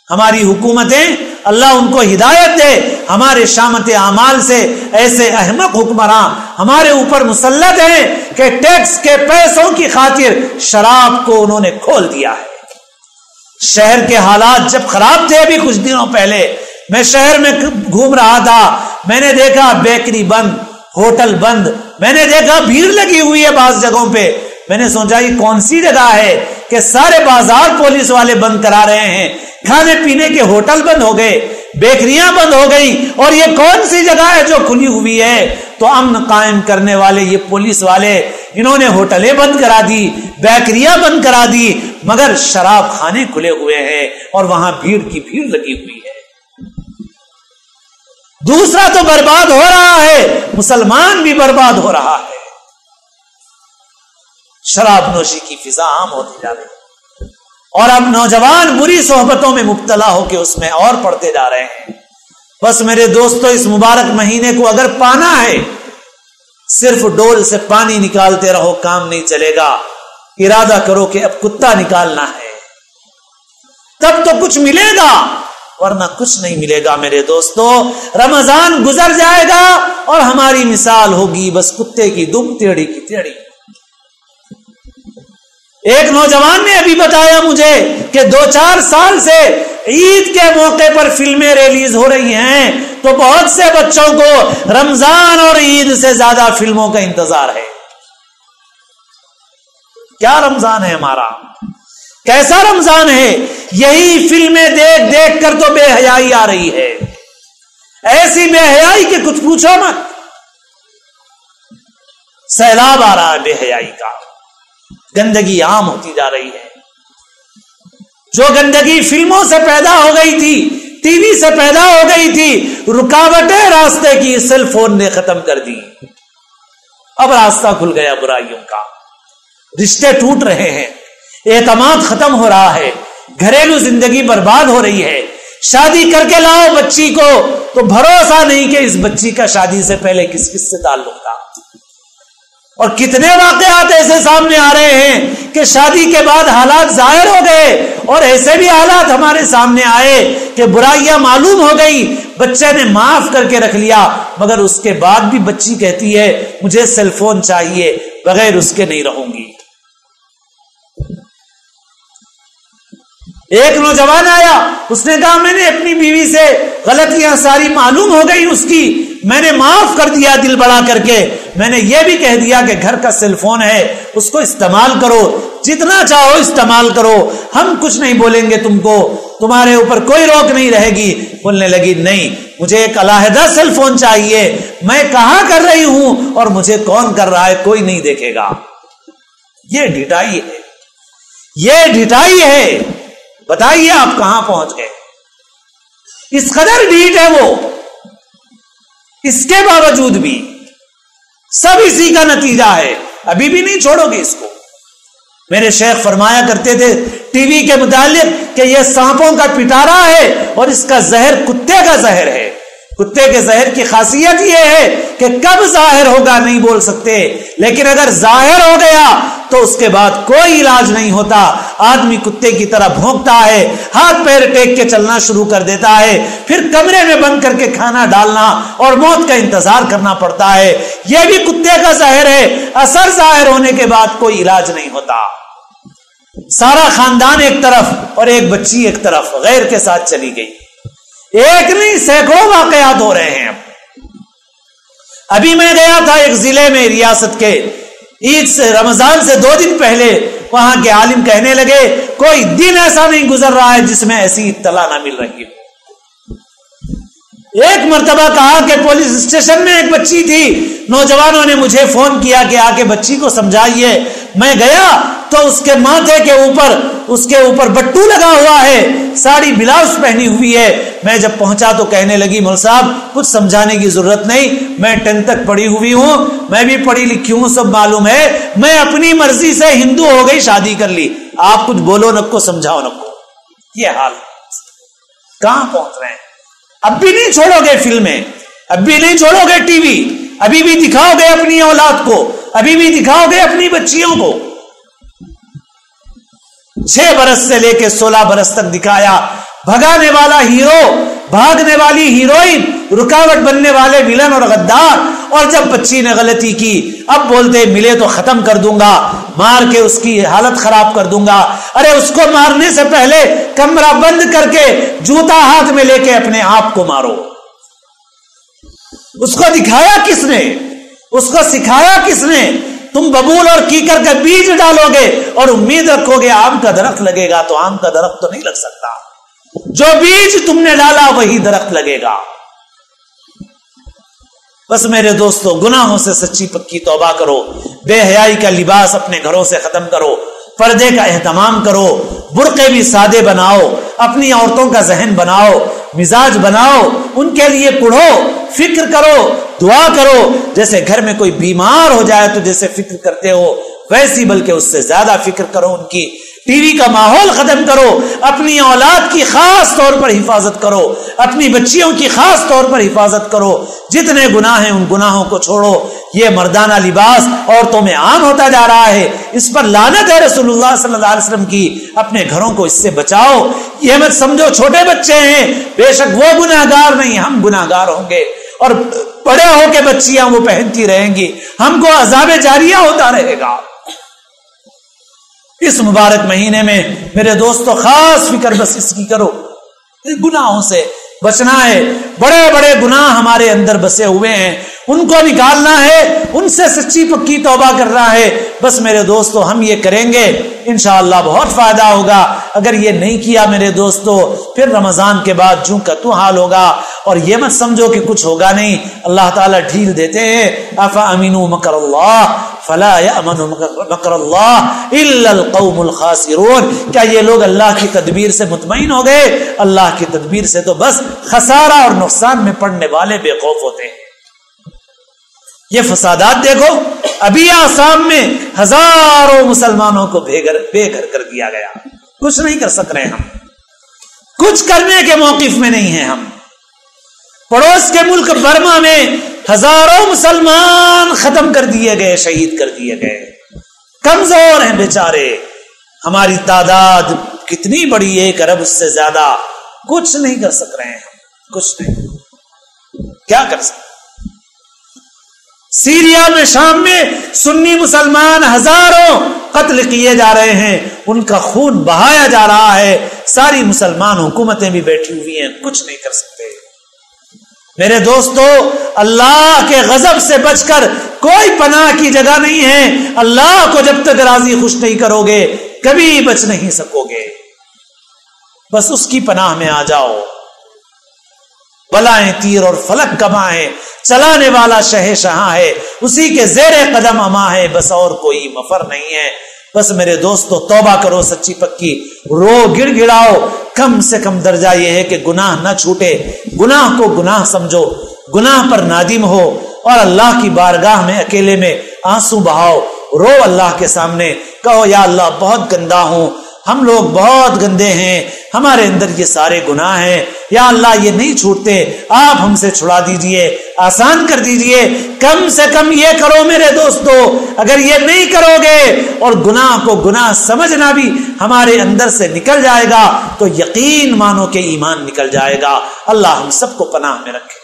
ہماری حکومتیں اللہ ان کو ہدایت دے، ہمارے شامت اعمال سے ایسے احمق حکمراں ہمارے اوپر مسلط ہیں کہ ٹیکس کے پیسوں کی خاطر شراب کو انہوں نے کھول دیا ہے۔ شہر کے حالات جب خراب تھے ابھی کچھ دنوں پہلے، میں شہر میں گھوم رہا تھا، میں نے دیکھا بیکری بند، ہوٹل بند، میں نے دیکھا بھیڑ لگی ہوئی ہے بعض جگہوں پہ. میں نے سوچا یہ کون سی جگہ ہے کہ سارے بازار پولیس والے بند کرا رہے ہیں، کھانے پینے کے ہوٹل بند ہو گئے، بیکریاں بند ہو گئی، اور یہ کون سی جگہ ہے جو کھلی ہوئی ہے؟ تو امن قائم کرنے والے یہ پولیس والے، انہوں نے ہوٹلیں بند کرا دی، بیکریاں بند کرا دی، مگر شراب خانے کھلے ہوئے ہیں اور وہاں بھیڑ کی بھیڑ لگی ہوئی ہے. دوسرا تو برباد ہو رہا ہے، مسلمان بھی برباد ہو رہا ہے. شراب نوشی کی فضا عام ہوتی جا رہی ہے، اور اب نوجوان بری صحبتوں میں مبتلا ہو کے اس میں اور پڑتے جا رہے ہیں. بس میرے دوستو، اس مبارک مہینے کو اگر پانا ہے، صرف ڈول سے پانی نکالتے رہو کام نہیں چلے گا. ارادہ کرو کہ اب کتا نکالنا ہے، تب تو کچھ ملے گا، ورنہ کچھ نہیں ملے گا. میرے دوستو، رمضان گزر جائے گا اور ہماری مثال ہوگی بس کتے کی دم ٹیڑھی کی ٹیڑھی. ایک نوجوان نے ابھی بتایا مجھے کہ 2-4 سال سے عید کے موقع پر فلمیں ریلیز ہو رہی ہیں، تو بہت سے بچوں کو رمضان اور عید سے زیادہ فلموں کا انتظار ہے. کیا رمضان ہے ہمارا، کیسا رمضان ہے؟ یہی فلمیں دیکھ دیکھ کر تو بے حیائی آ رہی ہے، ایسی بے حیائی کہ کچھ پوچھو مت. سیلاب آ رہا ہے بے حیائی کا، گندگی عام ہوتی جا رہی ہے. جو گندگی فلموں سے پیدا ہو گئی تھی، ٹی وی سے پیدا ہو گئی تھی، رکاوٹیں راستے کی سیل فون نے ختم کر دی. اب راستہ کھل گیا برائیوں کا، رشتے ٹوٹ رہے ہیں، اعتماد ختم ہو رہا ہے، گھریلو زندگی برباد ہو رہی ہے. شادی کر کے لاؤ بچی کو تو بھروسہ نہیں کہ اس بچی کا شادی سے پہلے کس کس سے تعلق تھا. اور کتنے واقعات ایسے سامنے آ رہے ہیں کہ شادی کے بعد حالات ظاہر ہو گئے، اور ایسے بھی حالات ہمارے سامنے آئے کہ برائیاں معلوم ہو گئی، بچے نے معاف کر کے رکھ لیا، مگر اس کے بعد بھی بچی کہتی ہے مجھے سیل فون چاہیے، بغیر اس کے نہیں رہوں گی. ایک نوجوان آیا، اس نے کہا میں نے اپنی بیوی سے غلطیاں ساری معلوم ہو گئی اس کی، میں نے معاف کر دیا دل بڑا کر کے. میں نے یہ بھی کہہ دیا کہ گھر کا سیل فون ہے، اس کو استعمال کرو، جتنا چاہو استعمال کرو، ہم کچھ نہیں بولیں گے تم کو، تمہارے اوپر کوئی روک نہیں رہے گی. بولنے لگی نہیں، مجھے ایک علیحدہ سیل فون چاہیے، میں کہاں کر رہی ہوں اور مجھے کون کر رہا ہے کوئی نہیں دیکھے گا. یہ ڈھٹائی ہے، یہ ڈھٹائی ہے. بتائیے آپ کہاں پہنچ گئے؟ اس قدر ڈھیٹ ہے وہ، اس کے باوجود بھی سب اسی کا نتیجہ ہے. ابھی بھی نہیں چھوڑو گے اس کو. میرے شیخ فرمایا کرتے تھے ٹی وی کے متعلق کہ یہ سانپوں کا پٹارا ہے اور اس کا زہر کتے کا زہر ہے. کتے کے زہر کی خاصیت یہ ہے کہ کب ظاہر ہوگا نہیں بول سکتے، لیکن اگر ظاہر ہو گیا تو اس کے بعد کوئی علاج نہیں ہوتا. آدمی کتے کی طرح بھونکتا ہے، ہاتھ پیر ٹیک کے چلنا شروع کر دیتا ہے، پھر کمرے میں بند کر کے کھانا ڈالنا اور موت کا انتظار کرنا پڑتا ہے. یہ بھی کتے کا زہر ہے، اثر ظاہر ہونے کے بعد کوئی علاج نہیں ہوتا. سارا خاندان ایک طرف اور ایک بچی ایک طرف غیر کے ساتھ چلی گئی. ایک نہیں سینکڑوں واقعات ہو رہے ہیں. ابھی میں گیا تھا ایک ضلع میں ریاست کے، عید سے رمضان سے 2 دن پہلے وہاں کے عالم کہنے لگے کوئی دن ایسا نہیں گزر رہا ہے جس میں ایسی اطلاع نہ مل رہی ہو. ایک مرتبہ کہا کہ پولیس اسٹیشن میں ایک بچی تھی، نوجوانوں نے مجھے فون کیا کہ آ کے بچی کو سمجھائیے. میں گیا تو اس کے ماتھے کے اوپر بٹو لگا ہوا ہے، ساڑی بلاؤز پہنی ہوئی ہے. میں جب پہنچا تو کہنے لگی مول صاحب کچھ سمجھانے کی ضرورت نہیں، میں 10 تک پڑھی ہوئی ہوں، میں بھی پڑھی لکھی ہوں، سب معلوم ہے، میں اپنی مرضی سے ہندو ہو گئی، شادی کر لی، آپ کچھ بولو نہ کو سمجھاؤ نہ کو. یہ حال کہاں پہنچ رہے ہیں؟ اب بھی نہیں چھوڑو گے فلمیں، اب بھی نہیں چھوڑو گے ٹی وی، ابھی بھی دکھاؤ گے اپنی اولاد کو، ابھی بھی دکھاؤ گے اپنی بچیوں کو. 6 برس سے لے کے 16 برس تک دکھایا. بھگانے والا ہیرو، بھاگنے والی ہیروئن، رکاوٹ بننے والے ویلن اور غدار. اور جب بچی نے غلطی کی اب بولتے ملے تو ختم کر دوں گا, مار کے اس کی حالت خراب کر دوں گا. ارے اس کو مارنے سے پہلے کمرہ بند کر کے جوتا ہاتھ میں لے کے اپنے آپ کو مارو. اس کو دکھایا کس نے, اس کو سکھایا کس نے؟ تم ببول اور کیکر کا بیج ڈالو گے اور امید رکھو گے آم کا درخت لگے گا, تو آم کا درخت تو نہیں لگ سکتا. جو بیج تم نے ڈالا وہی درخت لگے گا. بس میرے دوستو, گناہوں سے سچی پکی توبہ کرو, بے حیائی کا لباس اپنے گھروں سے ختم کرو, پردے کا اہتمام کرو, برقعے بھی سادے بناؤ, اپنی عورتوں کا ذہن بناؤ, مزاج بناؤ, ان کے لیے پڑھو, فکر کرو, دعا کرو. جیسے گھر میں کوئی بیمار ہو جائے تو جیسے فکر کرتے ہو ویسی بلکہ اس سے زیادہ فکر کرو ان کی. ٹی وی کا ماحول ختم کرو, اپنی اولاد کی خاص طور پر حفاظت کرو, اپنی بچیوں کی خاص طور پر حفاظت کرو. جتنے گناہ ہیں ان گناہوں کو چھوڑو. یہ مردانہ لباس عورتوں میں عام ہوتا جا رہا ہے, اس پر لعنت ہے رسول اللہ صلی اللہ علیہ وسلم کی. اپنے گھروں کو اس سے بچاؤ. یہ مت سمجھو چھوٹے بچے ہیں, بے شک وہ گناہگار نہیں, ہم گناہگار ہوں گے, اور بڑے ہو کے بچیاں وہ پہنتی رہیں گی, ہم کو عذاب جاریہ ہوتا رہے گا. اس مبارک مہینے میں میرے دوستو خاص فکر بس اس کی کرو, گناہوں سے بچنا ہے. بڑے بڑے گناہ ہمارے اندر بسے ہوئے ہیں, ان کو نکالنا ہے, ان سے سچی پکی توبہ کرنا ہے. بس میرے دوستو ہم یہ کریں گے انشاءاللہ بہت فائدہ ہوگا. اگر یہ نہیں کیا میرے دوستو پھر رمضان کے بعد جوں کا تو حال ہوگا. اور یہ مت سمجھو کہ کچھ ہوگا نہیں, اللہ تعالیٰ ڈھیل دیتے ہیں. افامنوا مکر اللہ فلا یأمن مکر اللہ الا القوم الخاسرون. کیا یہ لوگ اللہ کی تدبیر سے مطمئن ہو گئے؟ اللہ کی تدبیر سے تو بس خسارہ اور نقصان میں پڑنے والے بے خوف ہوتے ہیں. یہ فسادات دیکھو, ابھی آسام میں ہزاروں مسلمانوں کو بے گھر کر دیا گیا. کچھ نہیں کر سک رہے, ہم کچھ کرنے کے موقف میں نہیں ہیں. ہم پڑوس کے ملک برما میں ہزاروں مسلمان ختم کر دیے گئے, شہید کر دیے گئے. کمزور ہیں بیچارے. ہماری تعداد کتنی بڑی, 1 ارب, اس سے زیادہ. کچھ نہیں کر سک رہے ہیں ہم, کچھ نہیں. کیا کر سکتے؟ سیریا میں, شام میں سنی مسلمان ہزاروں قتل کیے جا رہے ہیں, ان کا خون بہایا جا رہا ہے. ساری مسلمان حکومتیں بھی بیٹھی ہوئی ہیں, کچھ نہیں کر سکتے. میرے دوستو اللہ کے غضب سے بچ کر کوئی پناہ کی جگہ نہیں ہے. اللہ کو جب تک راضی خوش نہیں کرو گے کبھی بچ نہیں سکو گے. بس اس کی پناہ میں آ جاؤ. بلائیں تیر اور فلک کمائیں, چلانے والا شہنشاہ ہے, اسی کے زیر قدم اما ہے, بس اور کوئی مفر نہیں ہے. بس میرے دوستو توبہ کرو سچی پکی, رو گڑ گڑاؤ. کم سے کم درجہ یہ ہے کہ گناہ نہ چھوٹے, گناہ کو گناہ سمجھو, گناہ پر نادم ہو, اور اللہ کی بارگاہ میں اکیلے میں آنسو بہاؤ, رو اللہ کے سامنے, کہو یا اللہ بہت گندا ہوں, ہم لوگ بہت گندے ہیں, ہمارے اندر یہ سارے گناہ ہیں, یا اللہ یہ نہیں چھوٹتے, آپ ہم سے چھڑا دیجئے, آسان کر دیجئے. کم سے کم یہ کرو میرے دوستو. اگر یہ نہیں کرو گے اور گناہ کو گناہ سمجھنا بھی ہمارے اندر سے نکل جائے گا تو یقین مانو کہ ایمان نکل جائے گا. اللہ ہم سب کو پناہ میں رکھے,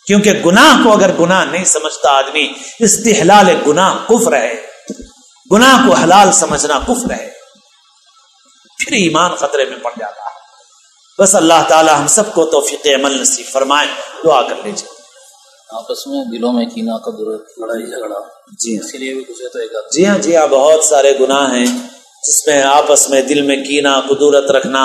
کیونکہ گناہ کو اگر گناہ نہیں سمجھتا آدمی, استحلال گناہ کفر ہے, گناہ کو حلال سمجھنا کفر ہے, پھر ایمان خطرے میں پڑ جاتا ہے. بس اللہ تعالی ہم سب کو توفیق عمل نصیب فرمائے. دعا کر لیجیے. آپس میں دلوں میں کینہ قدرت لڑائی جھگڑا, جی اس کے لیے بھی کچھ ہے تو ایک جی ہاں جی ہاں بہت سارے گناہ ہیں جس میں آپس میں دل میں کینہ قدرت رکھنا,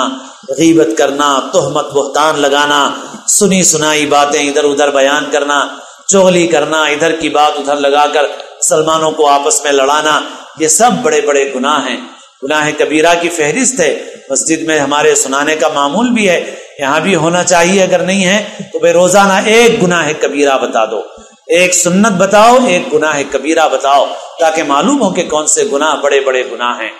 غیبت کرنا, تہمت بہتان لگانا, سنی سنائی باتیں ادھر ادھر بیان کرنا, چغلی کرنا, ادھر کی بات ادھر لگا کر مسلمانوں کو آپس میں لڑانا, یہ سب بڑے بڑے گناہ ہیں. گناہ کبیرہ کی فہرست ہے. مسجد میں ہمارے سنانے کا معمول بھی ہے, یہاں بھی ہونا چاہیے. اگر نہیں ہے تو بے روزانہ ایک گناہ کبیرہ بتا دو, ایک سنت بتاؤ, ایک گناہ کبیرہ بتاؤ, تاکہ معلوم ہو کہ کون سے گناہ بڑے بڑے گناہ ہیں.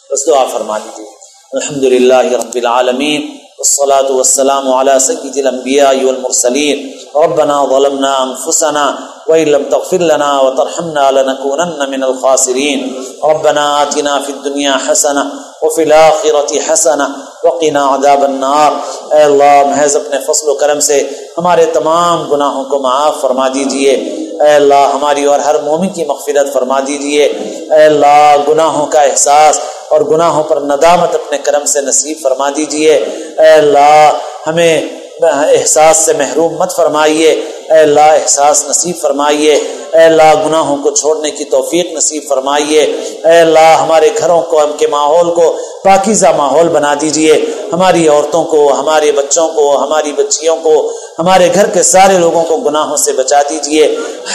بس دعا فرما دیجیے. الحمدللہ رب العالمین والصلاة والسلام على سید الانبیاء والمرسلین. ربنا ظلمنا انفسنا وإن لم تغفر لنا وترحمنا لنكونن من الخاسرین. ربنا آتنا في الدنيا حسنة وفي الآخرة حسنة وقنا عذاب النار. اے اللہ محض اپنے فضل و کرم سے ہمارے تمام گناہوں کو معاف فرما دیجئے، اے اللہ ہماری اور ہر مومن کی مغفرت فرما دیجئے، اے اللہ گناہوں کا احساس اور گناہوں پر ندامت اپنے کرم سے نصیب فرما دیجئے، اے اللہ ہمیں احساس سے محروم مت فرمائیے، اے اللہ احساس نصیب فرمائیے، اے اللہ گناہوں کو چھوڑنے کی توفیق نصیب فرمائیے، اے اللہ ہمارے گھروں کو، ہم کے ماحول کو پاکیزہ ماحول بنا دیجئے، ہماری عورتوں کو، ہمارے بچوں کو، ہماری بچیوں کو، ہمارے گھر کے سارے لوگوں کو گناہوں سے بچا دیجئے،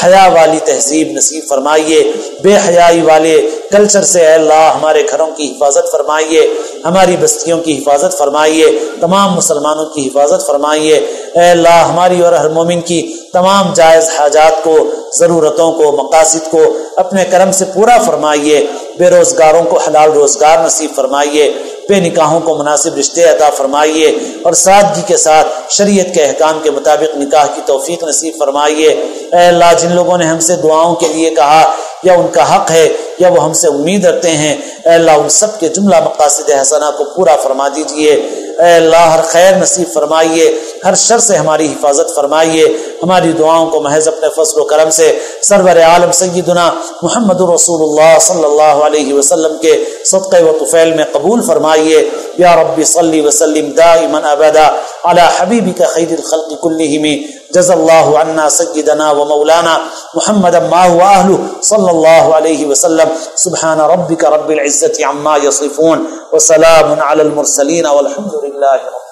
حیا والی تہذیب نصیب فرمائیے، بے حیائی والے کلچر سے اے اللہ ہمارے گھروں کی حفاظت فرمائیے، ہماری بستیوں کی حفاظت فرمائیے، تمام مسلمانوں کی حفاظت فرمائیے، اے اللہ ہماری اور ہر مومن کی تمام جائز حاجات کو، ضرورتوں کو، مقاصد کو اپنے کرم سے پورا فرمائیے، بے روزگاروں کو حلال روزگار نصیب فرمائیے، بے نکاحوں کو مناسب رشتے عطا فرمائیے، اور سادگی کے ساتھ شریعت کے احکام کے مطابق نکاح کی توفیق نصیب فرمائیے، اے اللہ جن لوگوں نے ہم سے دعاؤں کے لیے کہا یا ان کا حق ہے یا وہ ہم سے امید رکھتے ہیں، اے اللہ ان سب کے جملہ مقاصد حسنہ کو پورا فرما دیجئے، اے اللہ ہر خیر نصیب فرمائیے، ہر شر سے ہماری حفاظت فرمائیے، ہماری دعاؤں کو محض اپنے فضل و کرم سے سرور عالم سیدنا محمد رسول اللہ صلی اللہ علیہ وسلم کے صدقے و طفیل میں قبول فرمائیے، یا رب صلی وسلم دائما ابدا علی حبیبک خیر الخلق کلہم، جزا اللہ عنا سیدنا و مولانا محمد ما هو اہلہ صلی اللہ علیہ وسلم، سبحان ربک رب العزت عما یصفون وسلام علی المرسلین والحمد للہ رب